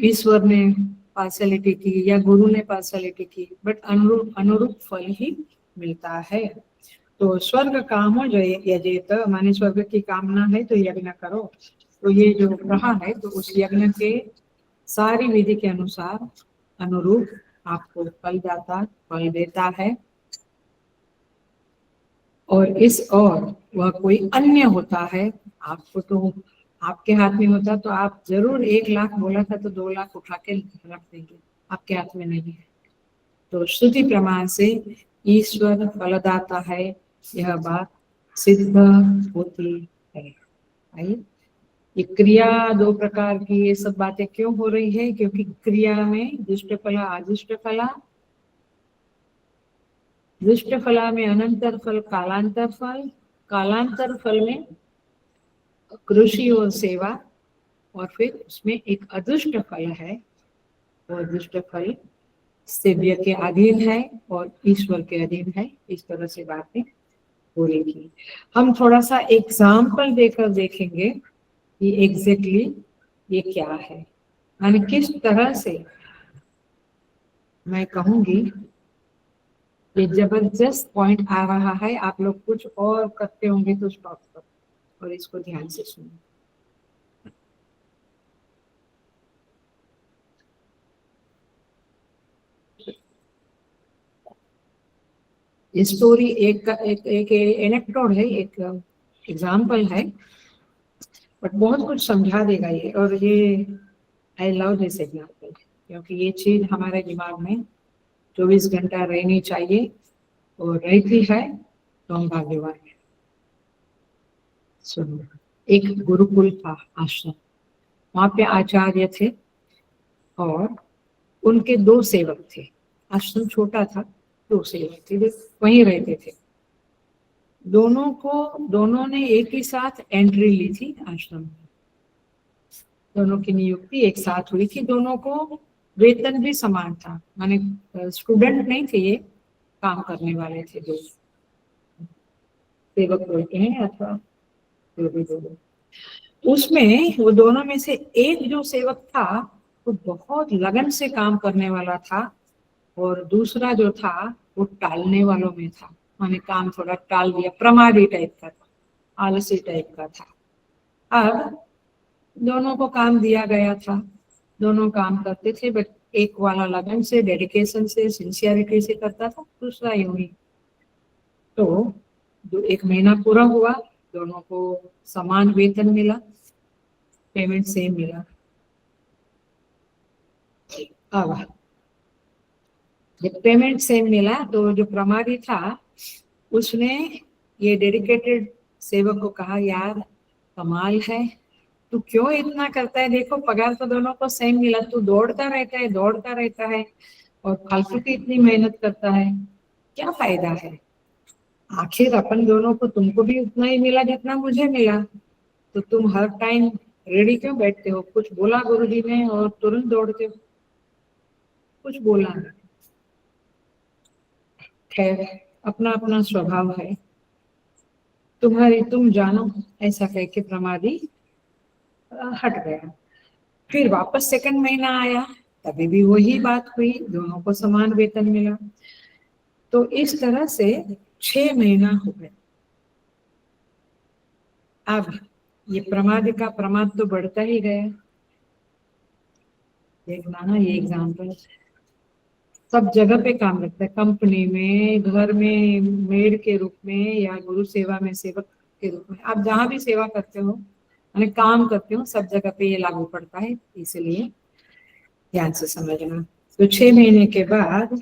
ईश्वर ने पार्शलिटी की या गुरु ने पार्शलिटी की, बट अनुरूप फल ही मिलता है। तो स्वर्ग कामो जो यजेत, माने स्वर्ग की कामना है तो यज्ञ करो। तो ये जो रहा है, तो उस यज्ञ के सारी विधि के अनुसार अनुरूप आपको फल देता है। और वह कोई अन्य होता है, आपको तो आपके हाथ में होता तो आप जरूर 1 लाख बोला था तो 2 लाख उठा के रख देंगे, आपके हाथ में नहीं है। तो श्रुति प्रमाण से ईश्वर फलदाता है, यह बात सिद्ध होती है। ये क्रिया 2 प्रकार की, ये सब बातें क्यों हो रही है? क्योंकि क्रिया में दुष्ट फला, अदुष्ट फला, दुष्ट फला में अनंतर फल, कालांतर फल, कालांतर फल में कृषि और सेवा, और फिर उसमें एक अदुष्ट फल है, वो अदुष्ट फल सेव्य के अधीन है और ईश्वर के अधीन है। इस तरह से बातें हो रही थी। हम थोड़ा सा एग्जाम्पल देकर देखेंगे कि एग्जैक्टली ये क्या है, यानी किस तरह से मैं कहूंगी। ये जबरदस्त पॉइंट आ रहा है, आप लोग कुछ और करते होंगे तो स्टॉप करो और इसको ध्यान से सुनो। ये स्टोरी एक एनेक्डोट है, एक एग्जाम्पल है, बट बहुत कुछ समझा देगा ये। और ये आई लव दिस एग्जाम्पल, क्योंकि ये चीज हमारे दिमाग में 24 घंटा रहनी चाहिए, और रहती है तो हम भाग्यवान हैं। सुनो, एक गुरुकुल था, आश्रम, वहां पे आचार्य थे और उनके 2 सेवक थे। आश्रम छोटा था, 2 सेवक थे, वहीं रहते थे। दोनों ने एक ही साथ एंट्री ली थी आश्रम में, दोनों की नियुक्ति एक साथ हुई थी, दोनों को वेतन भी समान था, माने स्टूडेंट नहीं थे, ये काम करने वाले थे। 2 सेवक बोलते हैं अथवा जो भी बोलो। उसमें वो दोनों में से एक जो सेवक था वो बहुत लगन से काम करने वाला था, और दूसरा जो था वो टालने वालों में था, माने काम थोड़ा टाल दिया, प्रमादी टाइप का था, आलसी टाइप का था। अब दोनों को काम दिया गया था, दोनों काम करते थे, बट एक वाला लगन से, डेडिकेशन से, सिंसियरिटी से करता था, दूसरा यूं ही। तो 1 महीना पूरा हुआ, दोनों को समान वेतन मिला, पेमेंट सेम मिला। अब जब पेमेंट सेम मिला तो जो प्रमादी था उसने ये डेडिकेटेड सेवक को कहा, यार कमाल है, तू क्यों इतना करता है, देखो पगार तो दोनों को सेम मिला, तू दौड़ता रहता है और फालतू की इतनी मेहनत करता है, क्या फायदा है? आखिर अपन दोनों को, तुमको भी उतना ही मिला जितना मुझे मिला, तो तुम हर टाइम रेडी क्यों बैठते हो? कुछ बोला गुरुजी ने और तुरंत दौड़ते हो? कुछ बोला नहीं। खैर, अपना अपना स्वभाव है, तुम जानो, ऐसा कह के प्रमादी हट गया। फिर वापस सेकंड महीना आया, तभी भी वही बात हुई, दोनों को समान वेतन मिला। तो इस तरह से 6 महीना हो गए। अब ये प्रमाद का प्रमाद तो बढ़ता ही गया। देखना ना, ये एग्जाम्पल सब जगह पे काम लगता है, कंपनी में, घर में मेड के रूप में, या गुरु सेवा में सेवक के रूप में, आप जहाँ भी सेवा करते हो, यानी काम करते हो, सब जगह पे ये लागू पड़ता है, इसलिए ध्यान से समझना। तो 6 महीने के बाद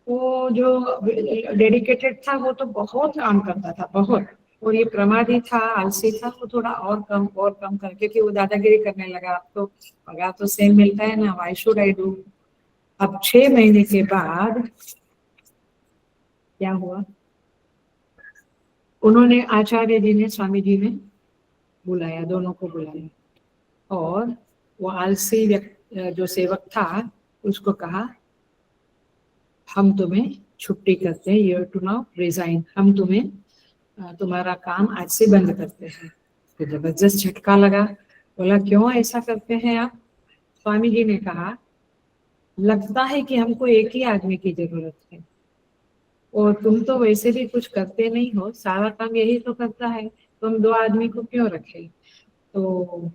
वो जो डेडिकेटेड था वो तो बहुत काम करता था, बहुत, और ये प्रमादी था, आलसी था, वो थोड़ा और कम करके, क्योंकि वो दादागिरी करने लगा, अब तो पगार तो सेम मिलता है ना, व्हाई शुड आई डू। अब 6 महीने के बाद क्या हुआ, उन्होंने, आचार्य जी ने, स्वामी जी ने बुलाया, दोनों को बुलाया, और वो आलसी जो सेवक था उसको कहा, हम तुम्हें छुट्टी करते हैं, यू टू नाउ रिजाइन, हम तुम्हें तुम्हारा काम आज से बंद करते हैं। तो जबरदस्त झटका लगा, बोला क्यों ऐसा करते हैं आप? स्वामी जी ने कहा, लगता है कि हमको एक ही आदमी की जरूरत है, और तुम तो वैसे भी कुछ करते नहीं हो, सारा काम यही तो करता है, तुम 2 आदमी को क्यों रखे? तो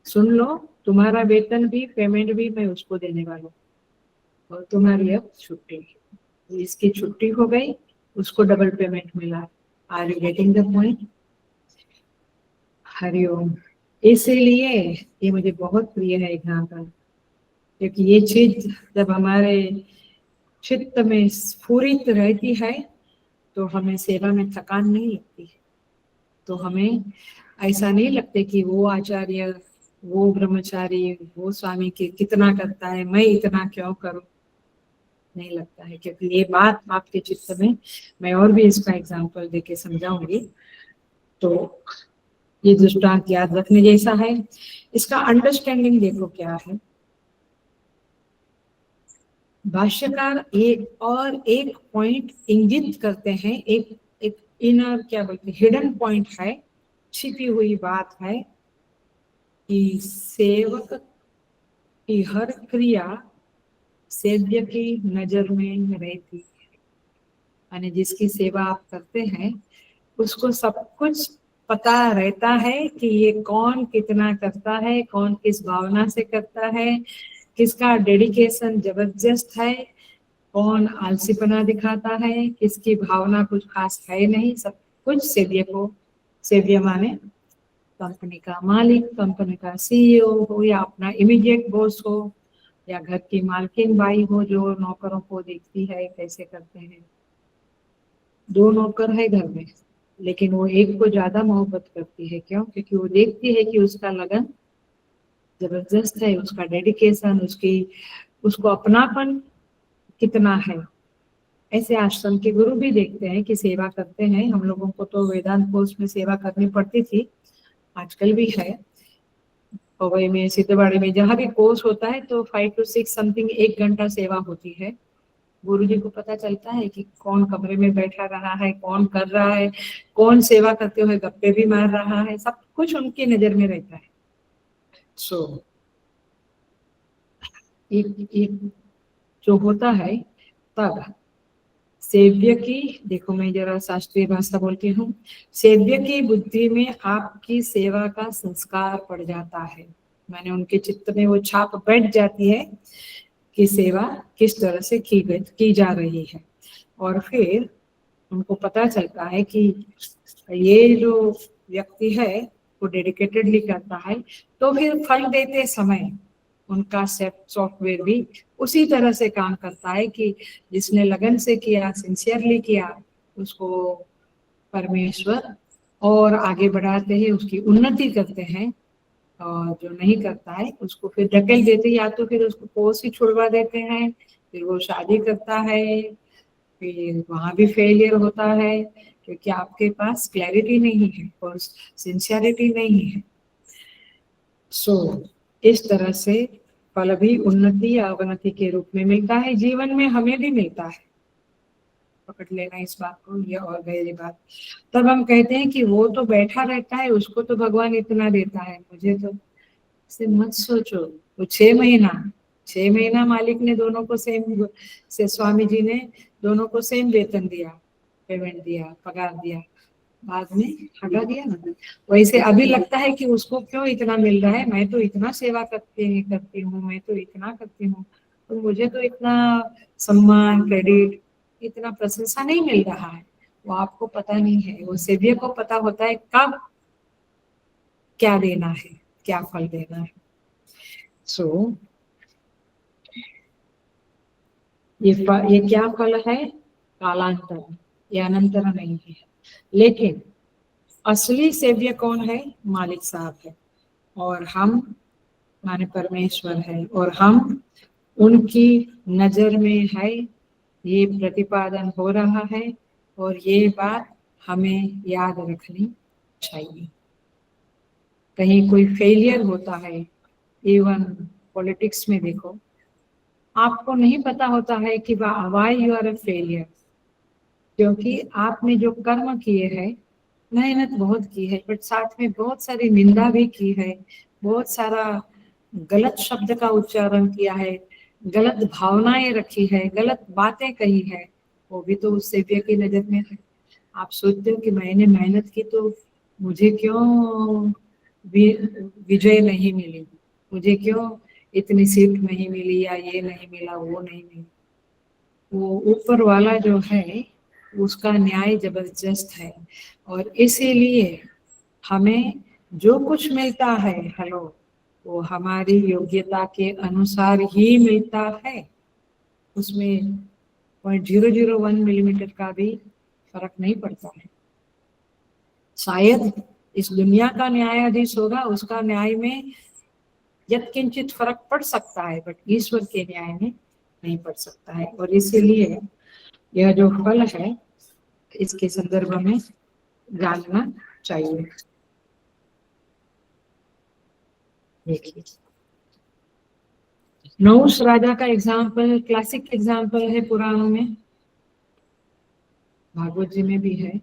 सुन लो, तुम्हारा वेतन भी, पेमेंट भी मैं उसको देने वाला हूँ, और तुम्हारी अब छुट्टी, इसकी छुट्टी हो गई, उसको डबल पेमेंट मिला। Are you getting the point? हरिओम। इसीलिए ये मुझे बहुत प्रिय है एग्जाम्पल, क्योंकि ये चीज जब हमारे चित्त में स्फुरित रहती है तो हमें सेवा में थकान नहीं लगती, तो हमें ऐसा नहीं लगता कि वो आचार्य, वो ब्रह्मचारी, वो स्वामी के कितना करता है, मैं इतना क्यों करूं, नहीं लगता है, क्योंकि ये बात आपके चित्त में, मैं और भी इसका एग्जाम्पल देके समझाऊंगी। तो ये दृष्टांत याद रखने जैसा है। इसका अंडरस्टैंडिंग देखो क्या है। भाष्यकार एक पॉइंट इंगित करते हैं, एक एक इनर, क्या बोलते हैं, हिडन पॉइंट है, छिपी हुई बात है, कि सेवक की हर क्रिया सेव्य की नजर में रहती है, यानी जिसकी सेवा आप करते हैं उसको सब कुछ पता रहता है कि ये कौन कितना करता है, कौन किस भावना से करता है, किसका डेडिकेशन जबरदस्त है, कौन आलसीपना दिखाता है, किसकी भावना कुछ खास है नहीं, सब कुछ सेव्य को, सेव्य माने कंपनी का मालिक, कंपनी का सीईओ हो, या अपना इमीडिएट बॉस हो, या घर की मालकिन बाई हो जो नौकरों को देखती है कैसे करते हैं। 2 नौकर है घर में, लेकिन वो एक को ज्यादा मोहब्बत करती है, क्यों? क्योंकि वो देखती है कि उसका लगन जबरदस्त है, उसका डेडिकेशन, उसको अपनापन कितना है। ऐसे आश्रम के गुरु भी देखते हैं कि सेवा करते हैं, हम लोगों को तो वेदांत कोर्स में सेवा करनी पड़ती थी, आजकल भी है, पवई में, सिद्धवाड़ी में, जहाँ भी कोर्स होता है तो 5 to 6 समथिंग 1 घंटा सेवा होती है। गुरुजी को पता चलता है कि कौन कमरे में बैठा रहा है, कौन कर रहा है, कौन सेवा करते हुए गप्पे भी मार रहा है, सब कुछ उनकी नजर में रहता है। सो एक जो होता है, तब सेव्य की, देखो मैं जरा शास्त्रीय भाषा बोलती हूँ, सेव्य की बुद्धि में आपकी सेवा का संस्कार पड़ जाता है, माने उनके चित्त में वो छाप बैठ जाती है कि सेवा किस तरह से की जा रही है, और फिर उनको पता चलता है कि ये जो व्यक्ति है वो डेडिकेटेडली करता है, तो फिर फल देते समय उनका सॉफ्टवेयर भी उसी तरह से काम करता है कि जिसने लगन से किया, सिंसियरली किया, उसको परमेश्वर और आगे बढ़ाते हैं, उसकी उन्नति करते हैं। और जो नहीं करता है उसको फिर ढकेल देते हैं, या तो फिर उसको कोर्स ही छुड़वा देते हैं, फिर वो शादी करता है, फिर वहां भी फेलियर होता है, क्योंकि आपके पास क्लैरिटी नहीं है और सिंसियरिटी नहीं है। सो इस तरह से फल भी उन्नति या अवनति के रूप में मिलता है, जीवन में हमें भी मिलता है। पकड़ लेना इस बात को, ये और गहरी बात। तब हम कहते हैं कि वो तो बैठा रहता है, उसको तो भगवान इतना देता है, मुझे तो से मत सोचो। वो 6 महीना मालिक ने दोनों को सेम, से स्वामी जी ने दोनों को सेम वेतन दिया, पेमेंट दिया, पगार दिया, बाद में हटा दिया ना। वैसे अभी लगता है कि उसको क्यों इतना मिल रहा है, मैं तो इतना सेवा करती हूँ, मैं तो इतना करती हूँ, तो मुझे तो इतना सम्मान, क्रेडिट, इतना प्रशंसा नहीं मिल रहा है। वो आपको पता नहीं है, वो सेव्य को पता होता है कब क्या देना है, क्या फल देना है। सो ये क्या फल है? कालांतर, ये अनंतर नहीं है। लेकिन असली सेव्य कौन है? मालिक साहब है, और हम माने परमेश्वर है, और हम उनकी नजर में है, ये प्रतिपादन हो रहा है। और ये बात हमें याद रखनी चाहिए। कहीं कोई फेलियर होता है, इवन पॉलिटिक्स में देखो, आपको नहीं पता होता है कि why you are a failure, क्योंकि आपने जो कर्म किए हैं, मेहनत बहुत की है, बट साथ में बहुत सारी निंदा भी की है, बहुत सारा गलत शब्द का उच्चारण किया है, गलत भावनाएं रखी है, गलत बातें कही है, वो भी तो उस सेव्य की नजर में है। आप सोचते हो कि मैंने मेहनत की तो मुझे क्यों विजय नहीं मिली, मुझे क्यों इतनी सीट नहीं मिली, या ये नहीं मिला, वो नहीं मिला। वो ऊपर वाला जो है उसका न्याय जबरदस्त है, और इसीलिए हमें जो कुछ मिलता है, हेलो, वो हमारी योग्यता के अनुसार ही मिलता है। उसमें 0.001 मिलीमीटर का भी फर्क नहीं पड़ता है। शायद इस दुनिया का न्यायाधीश होगा, उसका न्याय में यत्किंचित फर्क पड़ सकता है, बट ईश्वर के न्याय में नहीं पड़ सकता है। और इसीलिए यह जो फल है, इसके संदर्भ में जानना चाहिए। देखिए, नहुष राजा का एग्जाम्पल क्लासिक एग्जाम्पल है पुराणों में, भागवत जी में भी है,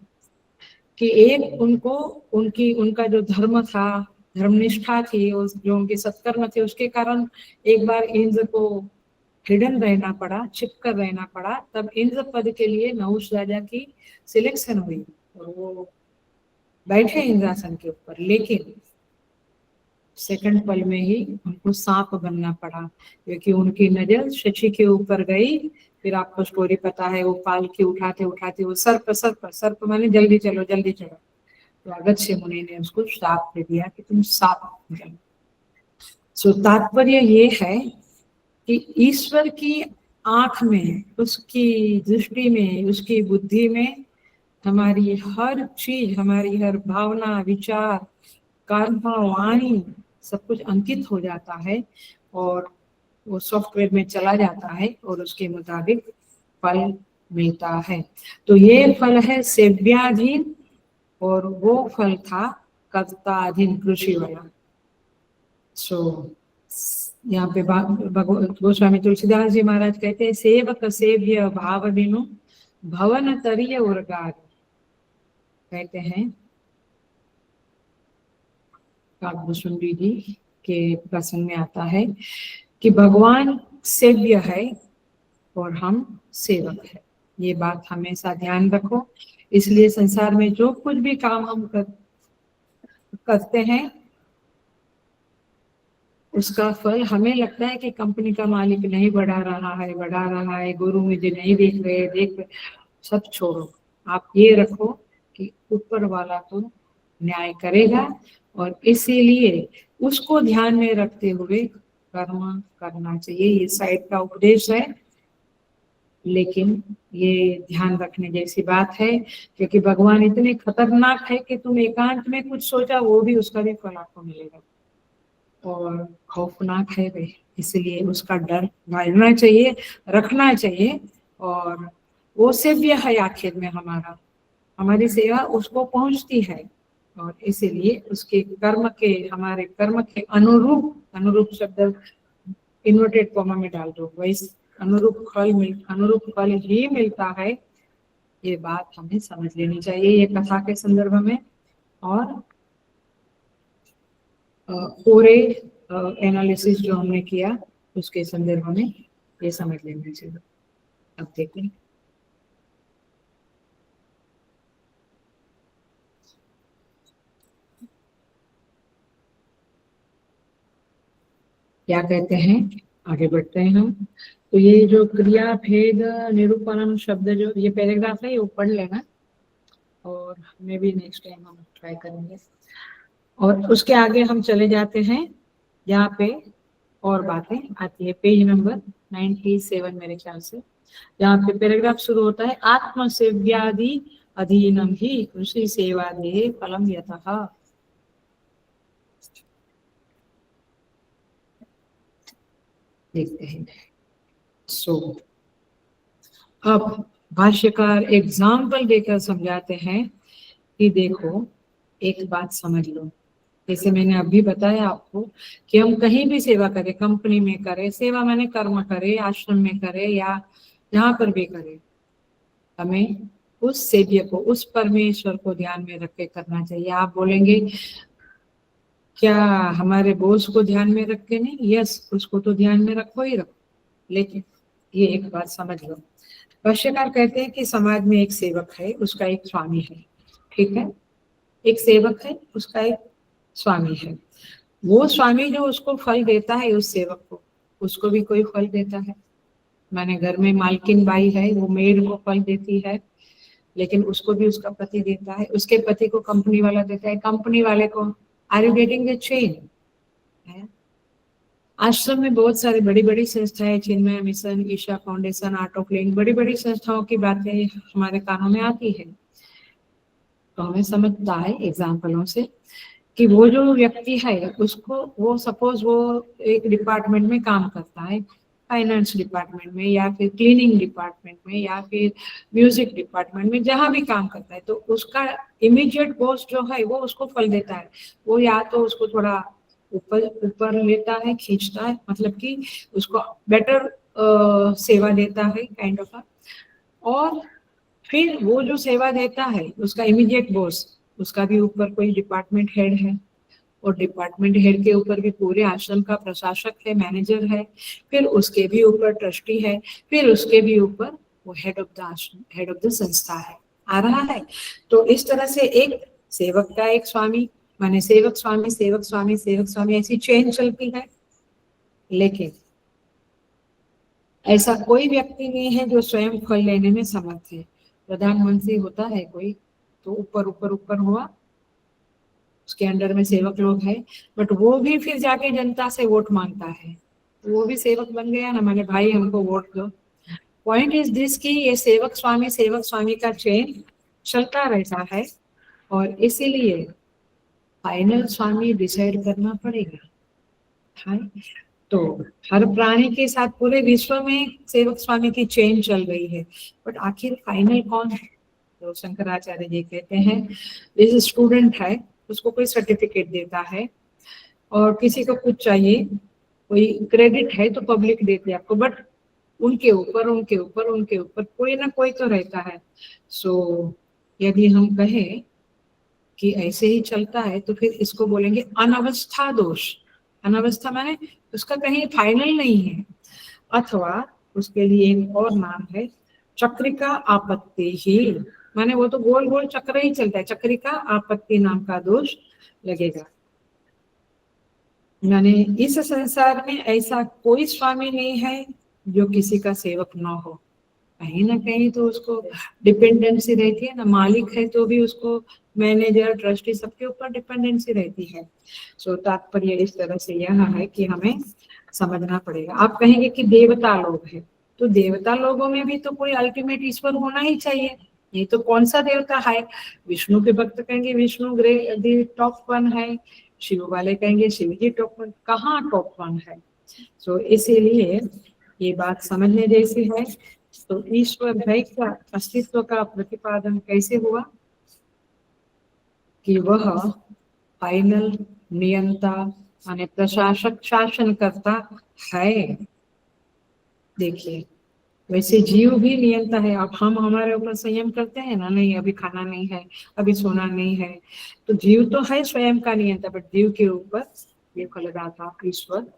कि एक उनको उनका जो धर्म था, धर्मनिष्ठा थी, जो उनके सत्कर्म थे, उसके कारण एक बार इंद्र को हिडन रहना पड़ा, छिप कर रहना पड़ा। तब इंद्र पद के लिए नहुष राजा की सिलेक्शन हुई और वो बैठे इंद्रासन के ऊपर, लेकिन सेकंड पल में ही उनको सांप बनना पड़ा, क्योंकि उनकी नजर शची के ऊपर गई। फिर आपको स्टोरी पता है, वो पाल के उठाते उठाते वो सर्प माने जल्दी चलो जल्दी चलो, तो अगस्त्य मुनि ने उसको श्राप दे दिया कि तुम सांप बन जाओ। सो तात्पर्य ये है कि ईश्वर की आंख में, उसकी दृष्टि में, उसकी बुद्धि में हमारी हर चीज, हमारी हर भावना, विचार, कर्म, वाणी, सब कुछ अंकित हो जाता है, और वो सॉफ्टवेयर में चला जाता है, और उसके मुताबिक फल मिलता है। तो ये फल है सेव्याधीन, और वो फल था कर्ताधीन, कृषि वाला। सो यहाँ पे गोस्वामी तुलसीदास जी महाराज कहते हैं, सेवक सेव्य भाव बिनु भवन तरिय उर्गार। कहते हैं काकभूषुंडी जी के प्रसंग में आता है कि भगवान सेव्य है और हम सेवक है। ये बात हमेशा ध्यान रखो। इसलिए संसार में जो कुछ भी काम हम करते हैं, उसका फल हमें लगता है कि कंपनी का मालिक नहीं बढ़ा रहा है, गुरु मुझे नहीं देख रहे, सब छोड़ो। आप ये रखो कि ऊपर वाला तो न्याय करेगा और इसीलिए उसको ध्यान में रखते हुए कर्म करना चाहिए। ये साइड का उपदेश है, लेकिन ये ध्यान रखने जैसी बात है, क्योंकि भगवान इतने खतरनाक है कि तुम एकांत में कुछ सोचा वो भी उसका भी फल आपको मिलेगा, और खौफनाक है वे, इसलिए उसका डर रहना चाहिए, रखना चाहिए। और वो सेव्य है आखिर में, हमारी सेवा उसको पहुंचती है, और इसीलिए उसके कर्म के, हमारे कर्म के अनुरूप, अनुरूप शब्द इन्वर्टेड कॉमा में डाल दो, वैसे अनुरूप फल ही मिलता है। ये बात हमें समझ लेनी चाहिए ये कथा के संदर्भ में, और पूरे एनालिसिस जो हमने किया उसके संदर्भ में ये समझ लेना चाहिए। अब देखते हैं क्या कहते हैं, आगे बढ़ते हैं हम। तो ये जो क्रिया भेद निरूपण शब्द, जो ये पैराग्राफ है, ये पढ़ लेना, और मे भी नेक्स्ट टाइम हम ट्राई करेंगे। और उसके आगे हम चले जाते हैं, यहाँ पे और बातें आती है, पेज नंबर 97 मेरे ख्याल से, जहाँ पे पैराग्राफ शुरू होता है, आत्म सेव्यादि अधीनम ही ऋषि सेवा दे फलम यतः। देखते हैं। सो अब भाष्यकार एग्जाम्पल देकर समझाते हैं कि देखो, एक बात समझ लो, जैसे मैंने अभी बताया आपको कि हम कहीं भी सेवा करें, कंपनी में करें सेवा, मैंने कर्म करे, आश्रम में करे, या जहाँ पर भी करे, हमें उस सेव्य को, उस परमेश्वर को ध्यान में रख के करना चाहिए। आप बोलेंगे क्या हमारे बॉस को ध्यान में रख के नहीं? यस, उसको तो ध्यान में रखो ही रखो, लेकिन ये एक बात समझ लो, भाष्यकार कहते हैं कि समाज में एक सेवक है, उसका एक स्वामी है, ठीक है, एक सेवक है, उसका एक स्वामी है। वो स्वामी जो उसको फल देता है, उस सेवक को, उसको भी कोई फल देता है। माने घर में मालकिन बाई है, वो मेड को फल देती है, लेकिन उसको भी उसका पति देता है, उसके पति को कंपनी वाला देता है, कंपनी वाले को। Are you getting the chain? आश्रम में बहुत सारी बड़ी बड़ी संस्थाएं, Chinmaya Mission, Isha Foundation, Art of Living, बड़ी बड़ी संस्थाओं की बातें हमारे कानों में आती है, तो हमें समझता है एग्जाम्पलों से कि वो जो व्यक्ति है उसको, वो सपोज वो एक डिपार्टमेंट में काम करता है, फाइनेंस डिपार्टमेंट में, या फिर क्लीनिंग डिपार्टमेंट में, या फिर म्यूजिक डिपार्टमेंट में, जहाँ भी काम करता है, तो उसका इमीडिएट बॉस जो है वो उसको फल देता है। वो या तो उसको थोड़ा ऊपर ऊपर लेता है, खींचता है, मतलब कि उसको बेटर सेवा देता है, काइंड ऑफ। और फिर वो जो सेवा देता है उसका इमीडिएट बॉस, उसका भी ऊपर कोई डिपार्टमेंट हेड है, और डिपार्टमेंट हेड के ऊपर भी पूरे आश्रम का प्रशासक है, मैनेजर है, फिर उसके भी ऊपर ट्रस्टी है, फिर उसके भी ऊपर वो हेड ऑफ द आश्रम, हेड ऑफ द संस्था है, आ रहा है। तो इस तरह से एक सेवक का एक स्वामी, माने सेवक स्वामी, सेवक स्वामी, सेवक स्वामी, ऐसी चेन चलती है। लेकिन ऐसा कोई व्यक्ति नहीं है जो स्वयं फल लेने में समर्थ है। प्रधानमंत्री होता है कोई, तो ऊपर ऊपर ऊपर हुआ, उसके अंडर में सेवक लोग हैं, बट वो भी फिर जाके जनता से वोट मांगता है, वो भी सेवक बन गया ना, मैंने भाई हमको वोट दो। पॉइंट इज दिस कि ये सेवक स्वामी का चेन चलता रहता है, और इसीलिए फाइनल स्वामी डिसाइड करना पड़ेगा। हाँ, तो हर प्राणी के साथ पूरे विश्व में सेवक स्वामी की चेन चल रही है, बट आखिर फाइनल कौन है? तो शंकराचार्य जी कहते हैं, जैसे स्टूडेंट है, उसको कोई सर्टिफिकेट देता है, और किसी को कुछ चाहिए, कोई क्रेडिट है तो पब्लिक देती है आपको, बट उनके ऊपर कोई ना कोई तो रहता है। सो यदि हम कहें कि ऐसे ही चलता है, तो फिर इसको बोलेंगे अनवस्था दोष। अनवस्था माने उसका कहीं फाइनल नहीं है, अथवा उसके लिए एक और नाम है चक्रिका आपत्ति ही, माने वो तो गोल गोल चक्र ही चलता है, चक्रिका आपत्ति नाम का दोष लगेगा। माने इस संसार में ऐसा कोई स्वामी नहीं है जो किसी का सेवक ना हो, कहीं ना कहीं तो उसको डिपेंडेंसी रहती है ना, मालिक है तो भी उसको मैनेजर ट्रस्टी सबके ऊपर डिपेंडेंसी रहती है। सो तात्पर्य इस तरह से यह है कि हमें समझना पड़ेगा। आप कहेंगे कि देवता लोग हैं, तो देवता लोगों में भी तो कोई अल्टीमेट ईश्वर होना ही चाहिए, ये तो कौन सा देवता है। विष्णु के भक्त कहेंगे विष्णु टॉप वन है, शिव वाले कहेंगे शिव जी टॉप वन, कहाँ टॉप वन है। तो इसीलिए ये बात समझने जैसी है। तो ईश्वर है क्या, अस्तित्व का प्रतिपादन कैसे हुआ कि वह फाइनल नियंता माने प्रशासक शासनकर्ता है। देखिए वैसे जीव भी नियंता है। अब हम हमारे ऊपर संयम करते हैं ना, नहीं अभी खाना नहीं है, अभी सोना नहीं है, तो जीव तो है स्वयं का नियंता, बट जीव के ऊपर ये फलदाता ईश्वर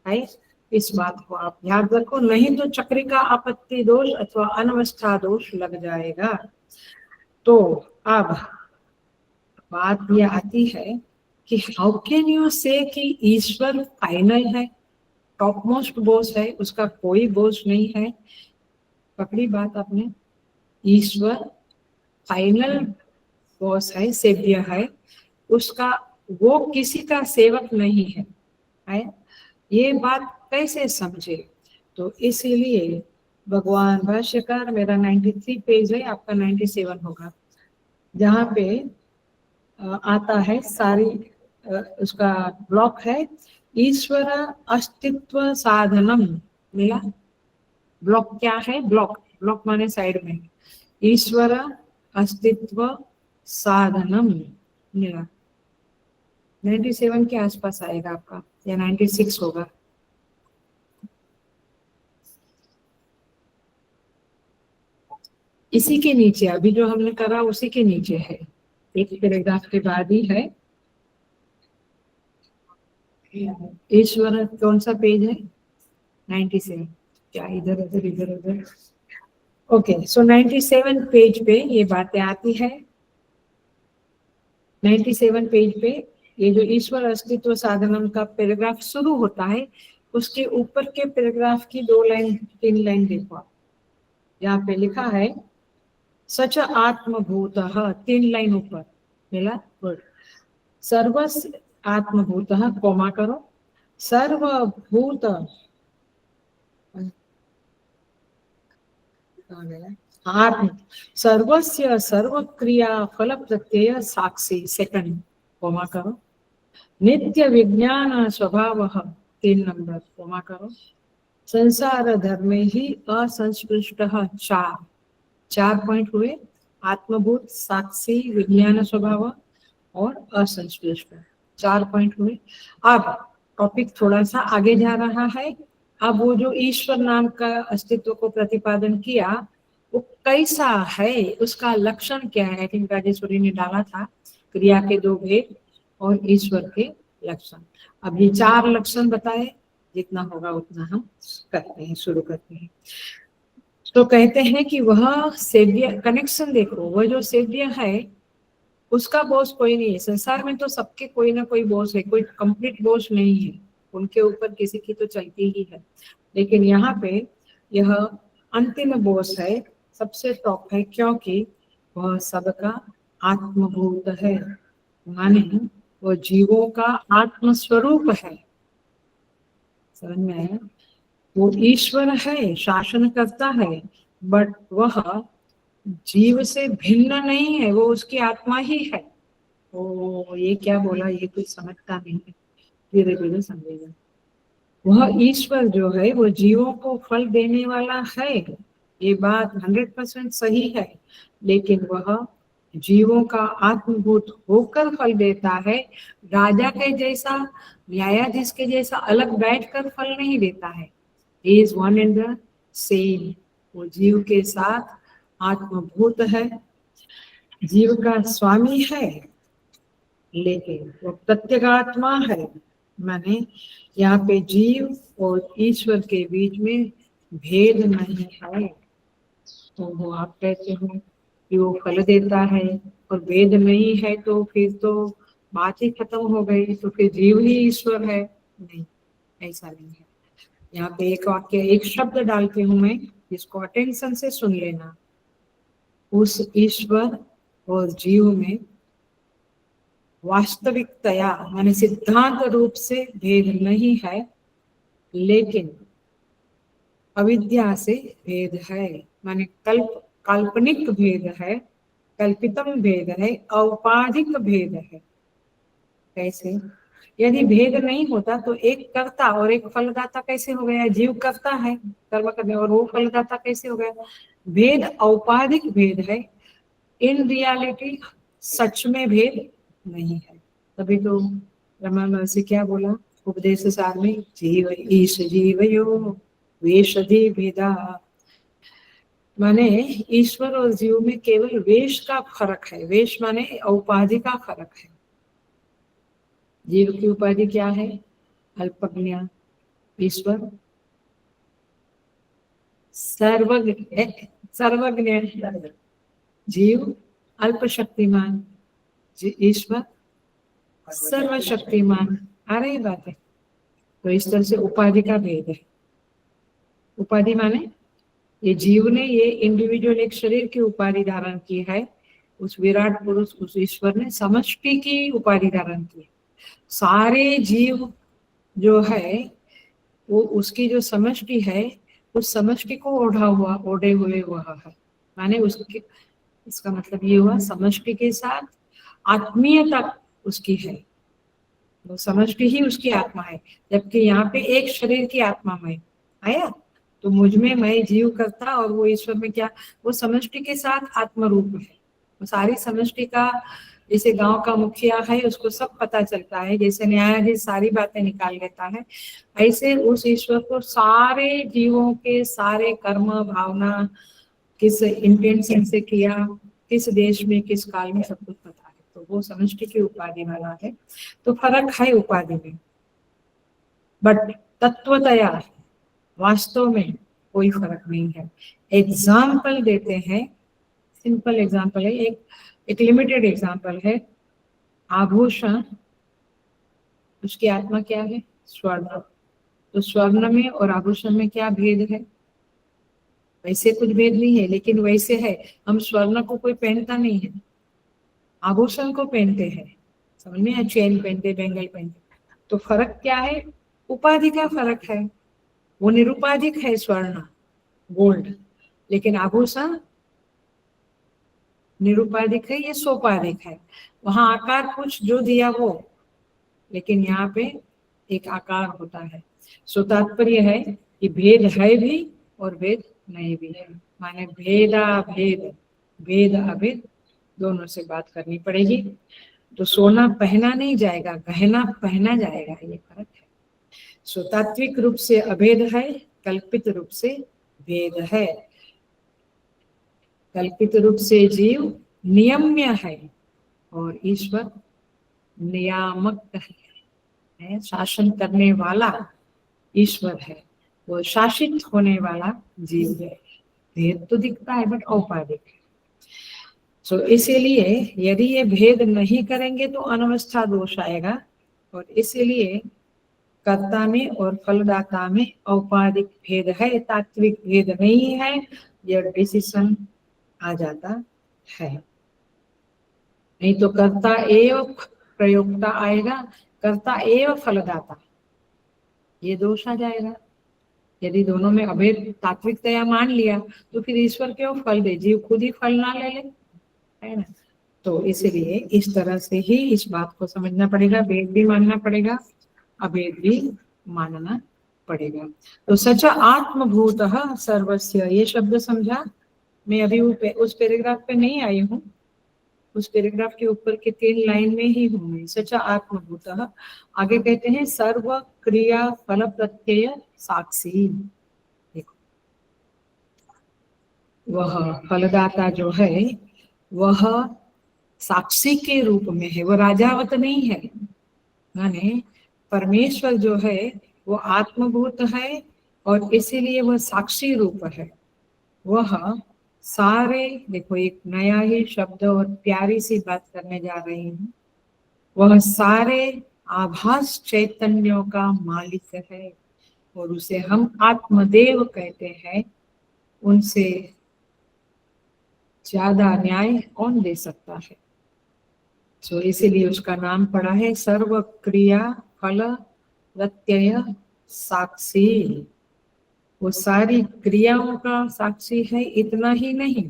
है। इस बात को आप याद रखो, नहीं तो चक्रिका आपत्ति दोष अथवा अनवस्था दोष लग जाएगा। तो अब बात ये आती है कि हाउ कैन यू से कि ईश्वर फाइनल है, टॉप मोस्ट बॉस है, उसका कोई बॉस नहीं है। पकड़ी बात आपने, ईश्वर फाइनल बॉस है, सेव्य है, उसका वो किसी का सेवक नहीं है। ये बात कैसे समझे, तो इसीलिए भगवान भाष्यकार, मेरा 93 पेज है, आपका 97 होगा, जहाँ पे आता है सारी उसका ब्लॉक है, ईश्वर अस्तित्व साधनम मिला। ब्लॉक क्या है, ब्लॉक ब्लॉक माने साइड में, ईश्वर अस्तित्व साधनम मिला। 97 के आसपास आएगा आपका, या 96 होगा। इसी के नीचे अभी जो हमने करा उसी के नीचे है, एक पैराग्राफ के बाद ही है। ईश्वर कौन सा पेज है, 97, क्या इधर उधर इधर उधर। ओके, सो 97 पेज पे ये बातें आती है। 97 पेज पे ये जो ईश्वर अस्तित्व साधनम का पैराग्राफ शुरू होता है, उसके ऊपर के पैराग्राफ की 2 लाइन 3 लाइन देखो आप, यहाँ पे लिखा है सच आत्मभूत, 3 लाइन ऊपर मिला वर्ड, सर्वस आत्मभूत, कोमा करो, सर्वभूत आत्म सर्वस्य सर्वक्रिया फल प्रत्यय साक्षी, सेकंड कोमा करो, नित्य विज्ञान स्वभाव, 3 नंबर कोमा करो, संसार धर्म ही असंस्पृष्ट, 4 पॉइंट हुए, आत्मभूत, साक्षी, विज्ञान स्वभाव और असंस्पृष्ट, 4 पॉइंट हुए। अब टॉपिक थोड़ा सा आगे जा रहा है। अब वो जो ईश्वर नाम का अस्तित्व को प्रतिपादन किया, वो कैसा है, उसका लक्षण क्या है। आई थिंक राजेश्वरी ने डाला था, क्रिया के 2 भेद और ईश्वर के लक्षण। अब ये 4 लक्षण बताए, जितना होगा उतना हम करते हैं, शुरू करते हैं। तो कहते हैं कि वह सेव्य, कनेक्शन देखो, वह जो सेव्य है उसका बॉस कोई नहीं है। संसार में तो सबके कोई ना कोई बॉस है, कोई कंप्लीट बॉस नहीं है, उनके ऊपर किसी की तो चलती ही है। लेकिन यहाँ पे यह अंतिम बॉस है, सबसे टॉप है, क्योंकि वह सबका आत्मभूत है, माने वो जीवों का आत्मस्वरूप है। समझ में आया, वो ईश्वर है, शासन करता है, बट वह जीव से भिन्न नहीं है, वो उसकी आत्मा ही है। ओ ये क्या बोला, ये कुछ समझता नहीं है, धीरे धीरे समझेगा। वह ईश्वर जो है वो जीवों को फल देने वाला है, ये बात 100% सही है, लेकिन वह जीवों का आत्मभूत होकर फल देता है। राजा के जैसा, न्यायाधीश के जैसा अलग बैठकर फल नहीं देता है। He is one and the same, वो जीव के साथ आत्मभूत है, जीव का स्वामी है, लेकिन वो प्रत्यगात्मा है, माने यहाँ पे जीव और ईश्वर के बीच में भेद नहीं है। तो वो आप कहते हो कि वो फल देता है और भेद नहीं है, तो फिर तो बात ही खत्म हो गई, तो फिर जीव ही ईश्वर है। नहीं, ऐसा नहीं है। यहाँ पे एक वाक्य, एक शब्द डालती हूँ मैं, इसको अटेंशन से सुन लेना। उस ईश्वर और जीव में वास्तविकतया माने सिद्धांत रूप से भेद नहीं है, लेकिन अविद्या से भेद है। माने काल्पनिक भेद है, कल्पितम भेद है, औपाधिक भेद है। कैसे? यदि भेद नहीं होता तो एक कर्ता और एक फलदाता कैसे हो गया? जीव करता है कर्म करने और वो फलदाता कैसे हो गया? भेद औपाधिक भेद है, इन रियलिटी सच में भेद नहीं है। तभी तो रमन महर्षि क्या बोला उपदेश सार में, जीव ईश जीवयो वेशधि भेदा। माने ईश्वर और जीव में केवल वेश का फर्क है। वेश माने उपाधि का फर्क है। जीव की उपाधि क्या है? अल्पज्ञ। ईश्वर सर्वज्ञ। जीव अल्प शक्तिमान, ईश्वर सर्वशक्तिमान। आ रही बात है? तो इस तरह से उपाधि का भेद है। उपाधि माने ये जीव ने ये इंडिविजुअल एक शरीर की उपाधि धारण की है, उस विराट पुरुष उस ईश्वर ने समष्टि की उपाधि धारण की। सारे जीव जो है वो उसकी जो समष्टि है, उस समष्टि को ओढ़े हुए वह है। माने उसके, इसका मतलब ये हुआ समष्टि के साथ आत्मीयता उसकी है, वो समष्टि ही उसकी आत्मा है। जबकि यहाँ पे एक शरीर की आत्मा में आया, तो मुझ में मैं जीव करता और वो ईश्वर में क्या, वो समष्टि के साथ आत्म रूप है। वो सारी समष्टि का, जैसे गांव का मुखिया है उसको सब पता चलता है, जैसे न्यायाधीश सारी बातें निकाल लेता है, ऐसे उस ईश्वर को सारे जीवों के सारे कर्म भावना किस इंटेंशन से किया, किस देश में किस काल में, सब कुछ पता है। तो वो समष्टि की उपाधि वाला है। तो फर्क है उपाधि में, बट तत्वतया वास्तव में कोई फर्क नहीं है। एग्जाम्पल देते हैं, सिंपल एग्जाम्पल है, एक लिमिटेड एग्जाम्पल है। आभूषण, उसकी आत्मा क्या है? स्वर्ण। तो स्वर्ण में और आभूषण में क्या भेद है? वैसे कुछ भेद नहीं है, लेकिन वैसे है। हम स्वर्ण को कोई पहनता नहीं है, आभूषण को पहनते हैं, समझ में? चेन पहनते, बैंगल पहनते। तो फर्क क्या है? उपाधि का फर्क है। वो निरुपाधिक है स्वर्ण गोल्ड, लेकिन आभूषण निरुपाधिक है, ये सोपाधिक है। वहां आकार कुछ जो दिया वो, लेकिन यहाँ पे एक आकार होता है। सो तात्पर्य है कि भेद है भी और भेद नहीं भी है। माने भेदा भेद, भेद अभेद दोनों से बात करनी पड़ेगी। तो सोना पहना नहीं जाएगा, गहना पहना जाएगा, ये फर्क है। सो तात्विक रूप से अभेद है, कल्पित रूप से भेद है। कल्पित रूप से जीव नियम्य है और ईश्वर नियामक है, शासन करने वाला ईश्वर है, वो शासित होने वाला जीव है। भेद तो दिखता है बट औपाधिक है। सो इसीलिए यदि ये भेद नहीं करेंगे तो अनवस्था दोष आएगा, और इसीलिए कर्ता में और फलदाता में औपाधिक भेद है, तात्विक भेद नहीं है, यह डिसीजन आ जाता है। नहीं तो कर्ता एव प्रयोक्ता आएगा, कर्ता एव फलदाता, ये दोष आ जाएगा। यदि दोनों में अभेद तात्विकतया मान लिया तो फिर ईश्वर क्यों फल दे, जीव खुद ही फल ना ले, है ना? तो इसलिए इस तरह से ही इस बात को समझना पड़ेगा, भेद भी मानना पड़ेगा, अभेद भी मानना पड़ेगा। तो सच आत्मभूत सर्वस्य, ये शब्द समझा? मैं अभी उस पैराग्राफ पे नहीं आई हूँ, उस पैराग्राफ के ऊपर के 3 लाइन में ही हूँ मैं। सच आत्मभूत, आगे कहते हैं सर्व क्रिया फल प्रत्यय साक्षी। देखो, वह फलदाता जो है वह साक्षी के रूप में है, वो राजावत नहीं है। माने परमेश्वर जो है वो आत्मभूत है और इसीलिए वह साक्षी रूप है। वह सारे, देखो एक नया ही शब्द और प्यारी सी बात करने जा रही हूँ, वह सारे आभास चैतन्यों का मालिक है और उसे हम आत्मदेव कहते हैं। उनसे ज्यादा न्याय कौन दे सकता है। तो इसीलिए उसका नाम पड़ा है सर्व क्रिया फल प्रत्यय साक्षी। वो सारी क्रियाओं का साक्षी है, इतना ही नहीं,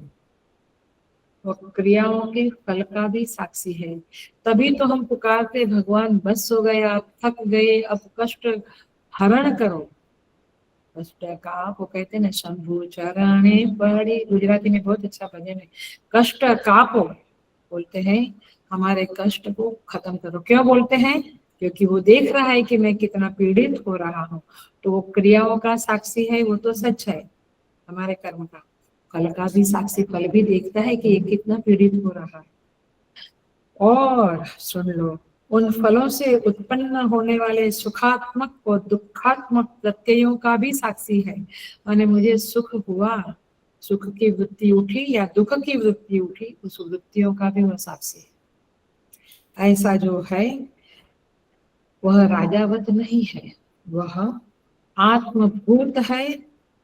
वो क्रियाओं के फल का भी साक्षी है। तभी तो हम पुकारते भगवान बस हो गए, आप थक गए, अब कष्ट हरण करो। कष्ट का वो कहते ना, शंभु चरणे पड़ी, गुजराती में बहुत अच्छा भजन है, कष्ट कापो, बोलते हैं हमारे कष्ट को खत्म करो। क्यों बोलते हैं? क्योंकि वो देख रहा है कि मैं कितना पीड़ित हो रहा हूँ। तो वो क्रियाओं का साक्षी है, वो तो सच है हमारे कर्म का। फल का भी साक्षी, फल भी देखता है कि ये कितना पीड़ित हो रहा है। और सुन लो, उन फलों से उत्पन्न होने वाले सुखात्मक और दुखात्मक प्रत्ययों का भी साक्षी है। माने मुझे सुख हुआ, सुख की वृत्ति उठी या दुख की वृत्ति उठी, उस वृत्तियों का भी वह साक्षी है। ऐसा जो है वह राजावत नहीं है, वह आत्मभूत है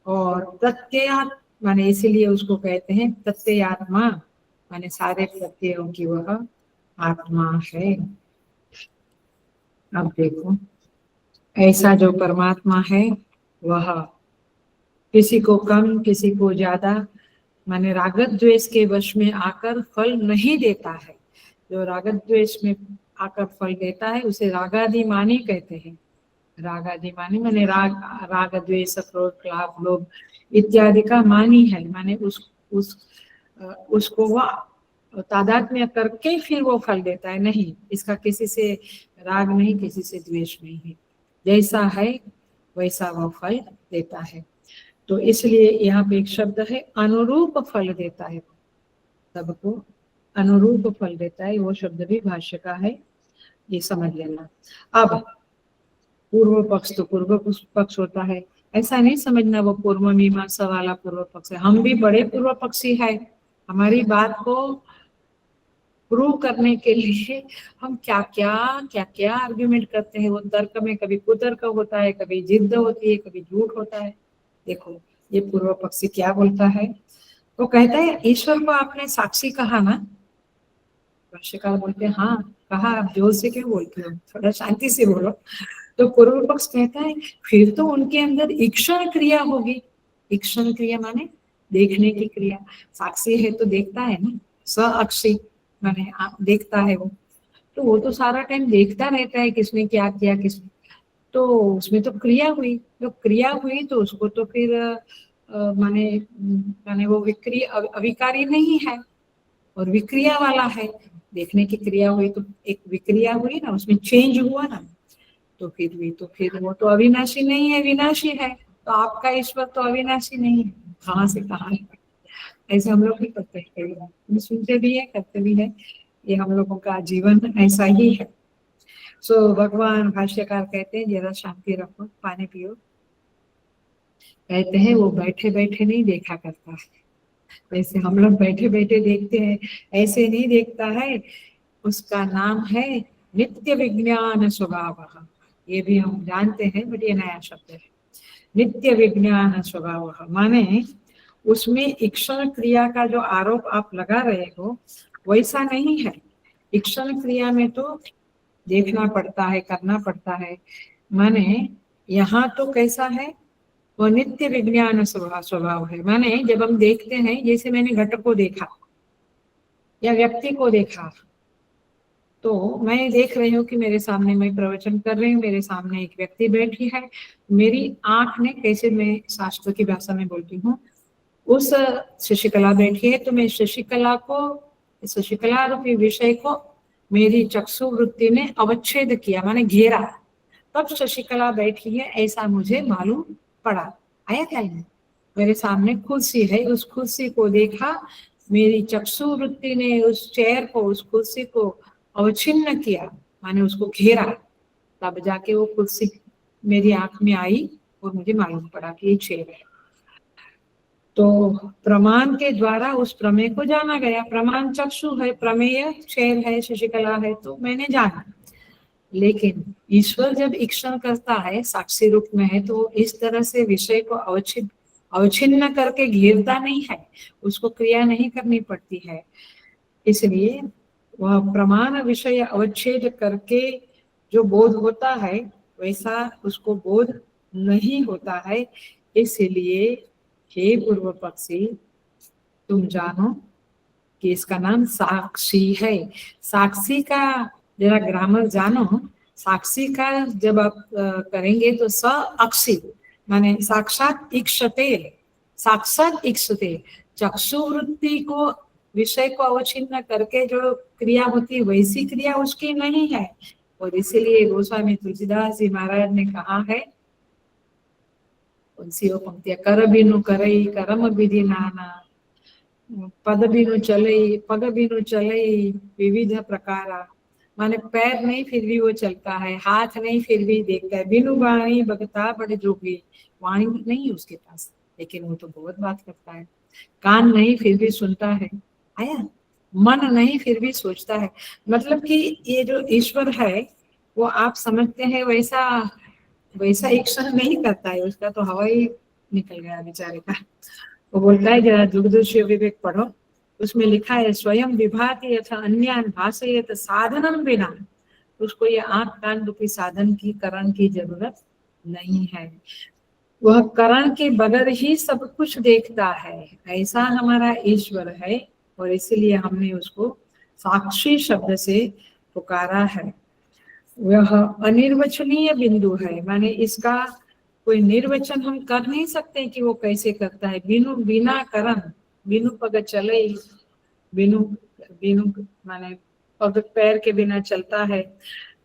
और प्रत्ययात्मा, माने इसीलिए उसको कहते हैं प्रत्ययात्मा, माने सारे प्रत्ययों की वह आत्मा है। अब देखो, ऐसा जो परमात्मा है वह किसी को कम किसी को ज्यादा, माने रागत द्वेष के वश में आकर फल नहीं देता है। जो रागत द्वेष में आकर फल देता है उसे रागादिमानी कहते हैं। रागादिमानी माने राग द्वेष क्रोध क्लाभ लोभ इत्यादि का मानी है, माने उसको वह तादात्म्य करके फिर वो फल देता है। नहीं, इसका किसी से राग नहीं, किसी से द्वेष नहीं है, जैसा है वैसा वह फल देता है। तो इसलिए यहाँ पे एक शब्द है अनुरूप फल देता है, सबको अनुरूप फल देता है, वो शब्द भी भाष्य का है, ये समझ लेना। अब पूर्व पक्ष तो पूर्व पक्ष होता है, ऐसा नहीं समझना वो पूर्व मीमांसा वाला पूर्व पक्ष है। हम भी बड़े पूर्व पक्षी है, हमारी बात को प्रूव करने के लिए हम क्या क्या आर्ग्यूमेंट करते हैं। वो तर्क में कभी कुतर्क होता है, कभी जिद्द होती है, कभी झूठ होता है। देखो ये पूर्व पक्षी क्या बोलता है, वो कहता है ईश्वर को आपने साक्षी कहा ना। भाष्यकार बोलते हैं हाँ कहा, आप जोर से क्यों बोलते हो, थोड़ा शांति से बोलो। तो पूर्व पक्ष कहता है फिर तो उनके अंदर ईक्षण क्रिया होगी। ईक्षण क्रिया माने देखने की क्रिया, साक्षी है तो देखता है ना, स्वअक्षी माने देखता है वो, तो वो तो सारा टाइम देखता रहता है किसने क्या किया किसने, तो उसमें तो क्रिया हुई, जो क्रिया हुई तो उसको तो फिर माने माने वो अविकारी नहीं है और विक्रिया वाला है। देखने की क्रिया हुई तो एक विक्रिया हुई ना, उसमें चेंज हुआ ना, तो फिर वो तो अविनाशी नहीं है, विनाशी है। तो आपका ईश्वर तो अविनाशी नहीं है, कहाँ से कहाँ है। ऐसे हम लोग भी करते हैं, कई बार सुनते भी है करते भी है, ये हम लोगों का जीवन ऐसा ही है। सो भगवान भाष्यकार कहते हैं जरा शांति रखो, पानी पियो। कहते हैं वो बैठे बैठे नहीं देखा करता है, वैसे हम लोग बैठे बैठे देखते हैं, ऐसे नहीं देखता है। उसका नाम है नित्य विज्ञान स्वभाव। ये भी हम जानते हैं बट ये नया शब्द है, नित्य विज्ञान स्वभाव। माने उसमें ईक्षण क्रिया का जो आरोप आप लगा रहे हो वैसा नहीं है। ईक्षण क्रिया में तो देखना पड़ता है, करना पड़ता है, माने यहाँ तो कैसा है, वो नित्य विज्ञान स्वभाव है। माने जब हम देखते हैं, जैसे मैंने घट को देखा या व्यक्ति को देखा, तो मैं देख रही हूँ कि मेरे सामने मैं प्रवचन कर रही हूँ, मेरे सामने एक व्यक्ति बैठी है, मेरी आंख ने, कैसे मैं शास्त्र की भाषा में बोलती हूँ, उस शशिकला बैठी है तो मैं शशिकला को, शशिकला रूपी विषय को मेरी चक्षु वृत्ति ने अवच्छेद किया, माने घेरा, तब शशिकला बैठी है ऐसा मुझे मालूम पड़ा। आया क्या है? मेरे सामने कुर्सी है, उस कुर्सी को देखा, मेरी चक्षु वृत्ति ने उस चेयर को, उस कुर्सी को अवच्छिन्न किया, माने उसको घेरा, तब जाके वो कुर्सी मेरी आंख में आई और मुझे मालूम पड़ा कि ये चेयर है। तो प्रमाण के द्वारा उस प्रमेय को जाना गया। प्रमाण चक्षु है, प्रमेय चेयर है, शशिकला है, तो मैंने जाना। लेकिन ईश्वर जब ईक्षण करता है, साक्षी रूप में है, तो इस तरह से विषय को अवच्छिन्न अवच्छिन्न करके घेरता नहीं है, उसको क्रिया नहीं करनी पड़ती है। इसलिए वह प्रमाण विषय अवच्छेद करके जो बोध होता है वैसा उसको बोध नहीं होता है। इसलिए हे पूर्व पक्षी, तुम जानो कि इसका नाम साक्षी है। साक्षी का जरा ग्रामर जानो। साक्षी का जब आप करेंगे तो स अक्षी माने साक्षात इक्षते, साक्षात इक्षते। चक्षुवृत्ति को विषय को अवच्छिन्न करके जो क्रिया होती है वैसी क्रिया उसकी नहीं है। और इसीलिए गोस्वामी तुलसीदास जी महाराज ने कहा है उनसी वो पंक्तियां, कर बिनु करई करम विधि नाना, पद बिनु चलई पग बिनु चलई विविध प्रकारा। माने पैर नहीं फिर भी वो चलता है, हाथ नहीं फिर भी देखता है। बिनु वाणी बगता बड़े जोगी, वाणी नहीं उसके पास लेकिन वो तो बहुत बात करता है। कान नहीं फिर भी सुनता है, आया। मन नहीं फिर भी सोचता है। मतलब कि ये जो ईश्वर है वो आप समझते हैं वैसा वैसा एक क्षण नहीं करता है, उसका तो हवा ही निकल गया बेचारे का। वो बोलता है जरा दुर्दर्शी विवेक पढ़ो, उसमें लिखा है स्वयं विभाति यथा अन्यान भाषयत साधनम बिना। उसको ये आंख कान रूपी साधन की करण की जरूरत नहीं है, वह करण के बगैर ही सब कुछ देखता है। ऐसा हमारा ईश्वर है और इसलिए हमने उसको साक्षी शब्द से पुकारा है। वह अनिर्वचनीय बिंदु है, माने इसका कोई निर्वचन हम कर नहीं सकते कि वो कैसे करता है। बिनु बिना करण, बिनु पग चले, बिनु बिनु माने पग पैर के बिना चलता है,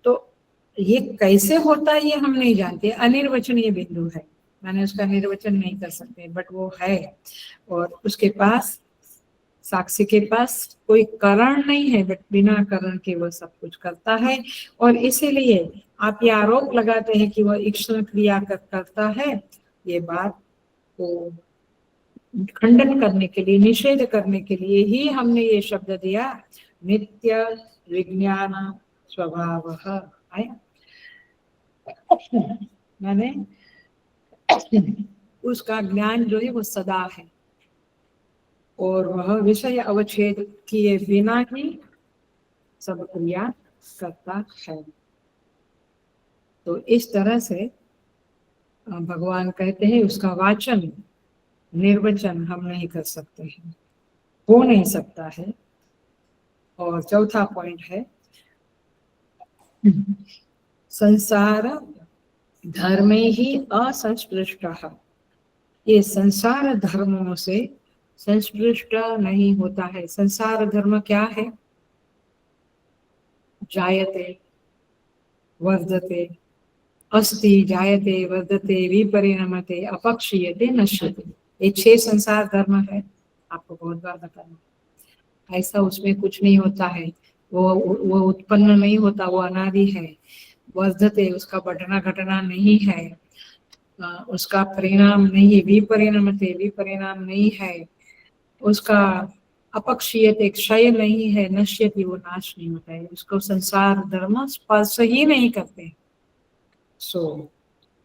तो ये कैसे होता है ये हम नहीं जानते। अनिर्वचनीय बिंदु है माने उसका निर्वचन नहीं कर सकते, बट वो है। और उसके पास, साक्षी के पास कोई कारण नहीं है, बट बिना कारण के वो सब कुछ करता है। और इसीलिए आप ये आरोप लगाते हैं कि वह ईक्षण क्रिया करता है, ये बात को खंडन करने के लिए, निषेध करने के लिए ही हमने ये शब्द दिया नित्य विज्ञान स्वभाव। आया माने उसका ज्ञान जो है वो सदा है और वह विषय अवच्छेद किए बिना ही सब क्रिया करता है। तो इस तरह से भगवान कहते हैं उसका वाचन निर्वचन हम नहीं कर सकते हैं, हो नहीं सकता है। और चौथा पॉइंट है संसार धर्मे ही असंस्पृष्ट। ये संसार धर्मों से संस्पृष्ट नहीं होता है। संसार धर्म क्या है? जायते वर्धते, अस्ति जायते वर्धते विपरिणमते अपक्षीयते नश्यते। ये 6 संसार धर्म है, आपको बहुत बार बताना। ऐसा उसमें कुछ नहीं होता है, वो उत्पन्न नहीं होता, वो अनादि है। वर्धते, उसका बढ़ना घटना नहीं है, उसका परिणाम नहीं, विपरिणमते विपरिणाम नहीं है, उसका अपक्षीयते क्षय नहीं है, नश्यति वो नाश नहीं होता है, उसको संसार धर्म स्पर्श ही नहीं करते। सो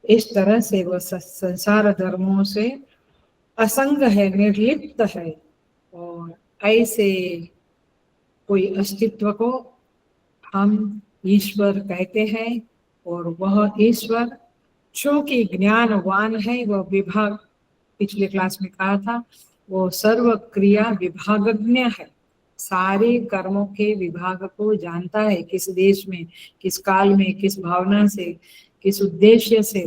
इस तरह से वो संसार धर्मों से असंग है, निर्लिप्त है। और ऐसे कोई अस्तित्व को हम ईश्वर कहते हैं। और वह ईश्वर चूंकि ज्ञानवान है, वह विभाग, पिछले क्लास में कहा था, वो सर्व क्रिया विभागज्ञ है। सारे कर्मों के विभाग को जानता है, किस देश में, किस काल में, किस भावना से, किस उद्देश्य से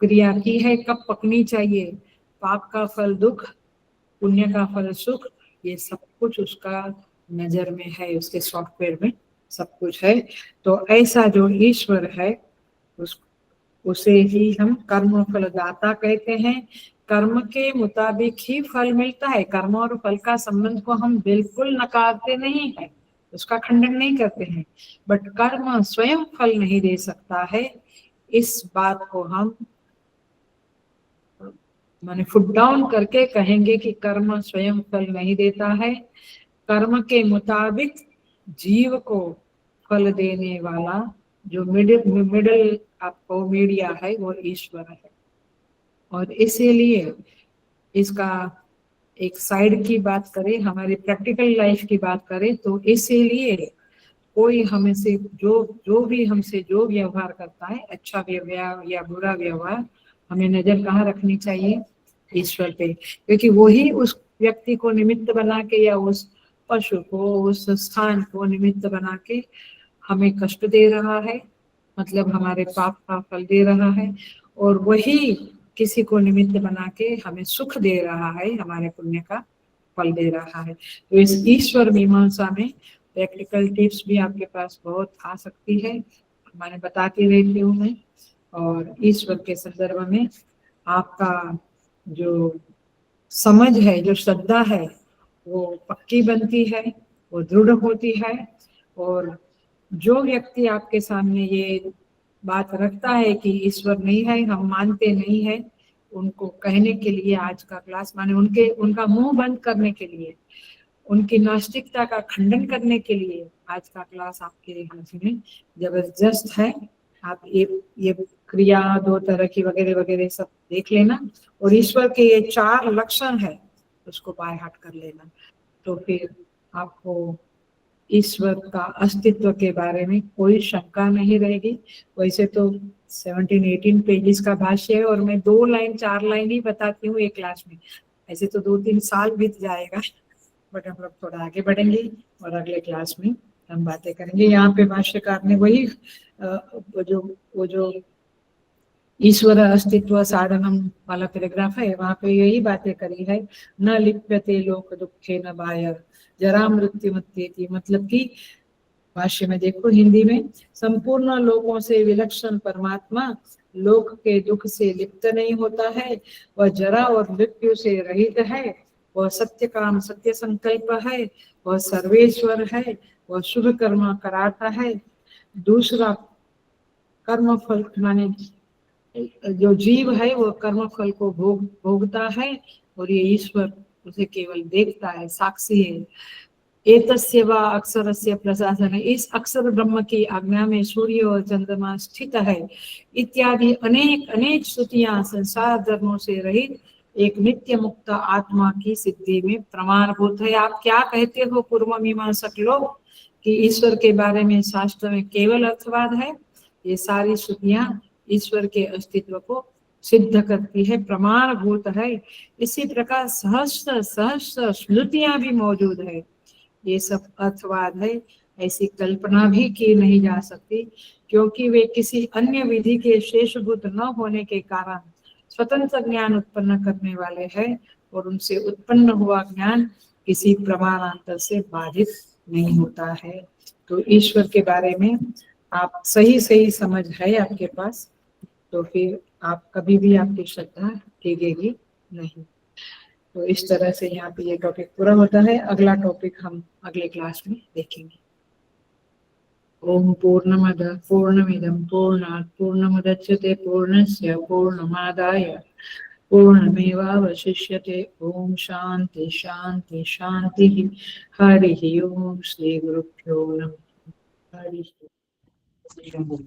क्रिया की है, कब पकनी चाहिए, पाप का फल दुख, पुण्य का फल सुख, ये सब कुछ उसका नजर में है, उसके सॉफ्टवेयर में सब कुछ है। तो ऐसा जो ईश्वर है उसे ही हम कर्म फलदाता कहते हैं। कर्म के मुताबिक ही फल मिलता है। कर्म और फल का संबंध को हम बिल्कुल नकारते नहीं है, उसका खंडन नहीं करते हैं, बट कर्म स्वयं फल नहीं दे सकता है, इस बात को हम माने फुट डाउन करके कहेंगे कि कर्म स्वयं फल नहीं देता है। कर्म के मुताबिक जीव को फल देने वाला जो मिडिल आपको मीडिया है वो ईश्वर है। और इसीलिए इसका एक साइड की बात करें, हमारी प्रैक्टिकल लाइफ की बात करें, तो इसीलिए कोई हमें से जो भी हमसे जो व्यवहार करता है, अच्छा व्यवहार या बुरा व्यवहार, हमें नजर कहाँ रखनी चाहिए? ईश्वर पे, क्योंकि वही उस व्यक्ति को निमित्त बना के या उस पशु को, उस स्थान को निमित्त बना के हमें कष्ट दे रहा है, मतलब हमारे पाप का फल दे रहा है, और वही किसी को निमित्त बना के हमें सुख दे रहा है, हमारे पुण्य का फल दे रहा है। तो इस ईश्वर मीमांसा में प्रैक्टिकल टिप्स भी आपके पास बहुत आ सकती है, मैंने बताती रहती हूँ मैं। और ईश्वर के संदर्भ में आपका जो समझ है, जो श्रद्धा है, वो पक्की बनती है, वो दृढ़ होती है। और जो व्यक्ति आपके सामने ये बात रखता है कि ईश्वर नहीं है, हम मानते नहीं है, उनको कहने के लिए आज का क्लास, माने उनका मुंह बंद करने के लिए, उनकी नास्तिकता का खंडन करने के लिए आज का क्लास आपके लिए जबरदस्त है। आप ये क्रिया दो तरह की वगैरह वगैरह सब देख लेना, और ईश्वर के ये 4 लक्षण है, उसको बाय हार्ट कर लेना, तो फिर आपको ईश्वर का अस्तित्व के बारे में कोई शंका नहीं रहेगी। वैसे तो 17-18 पेजेस का भाष्य है, और मैं 2 लाइन 4 लाइन ही बताती हूँ एक क्लास में, ऐसे तो 2-3 साल बीत जाएगा, बट हम लोग थोड़ा आगे बढ़ेंगे और अगले क्लास में हम बातें करेंगे। यहाँ पे भाष्यकार ने वही वो जो ईश्वर अस्तित्व साधनम वाला पैराग्राफ है, वहां पे यही बातें करी है। न लिप्यते लोक दुखे न बाह्य जरा मृत्यु मत्येति, मतलब कि भाष्य में देखो हिंदी में, संपूर्ण लोकों से विलक्षण परमात्मा लोक के दुख से लिप्त नहीं होता है, वह जरा और मृत्यु से रहित है, वह सत्य काम सत्य संकल्प है, वह सर्वेश्वर है, वह शुभ कर्म कराता है। दूसरा कर्म फल, माने जो जीव है वो कर्म फल को भोगता है, और ये ईश्वर उसे केवल देखता है, साक्षी है। एतस्य वा अक्षरस्य प्रशासन, इस अक्षर ब्रह्म की आज्ञा में सूर्य और चंद्रमा स्थित है, इत्यादि अनेक अनेक श्रुतियां संसार धर्मों से रहित एक नित्य मुक्त आत्मा की सिद्धि में प्रमाणभूत है। आप क्या कहते हो पूर्व मीमांसक लोग कि ईश्वर के बारे में शास्त्र में केवल अर्थवाद है? ये सारी श्रुतियां ईश्वर के अस्तित्व को सिद्ध करती है, प्रमाणभूत है। इसी प्रकार सहस्त्र सहस्त्र स्मृतियां भी मौजूद है, ये सब अर्थवाद है। ऐसी कल्पना भी की नहीं जा सकती, क्योंकि वे किसी अन्य विधि के शेषभूत न होने के कारण स्वतंत्र ज्ञान उत्पन्न करने वाले हैं, और उनसे उत्पन्न हुआ ज्ञान किसी प्रमाणांतर से बाधित नहीं होता है। तो ईश्वर के बारे में आप सही सही समझ है आपके पास, तो फिर आप कभी भी आपकी श्रद्धा टिकेगी नहीं। तो इस तरह से यहाँ पे ये टॉपिक पूरा होता है। अगला टॉपिक हम अगले क्लास में देखेंगे। ओम पूर्णमदः पूर्णमिदं पूर्णात् पूर्णमुदच्यते पूर्णस्य पूर्णमादाय पूर्णमेवावशिष्यते। ओम शांति शांति शांति। हरि ओम। श्री गुरुभ्यो नमः। हरि ओम।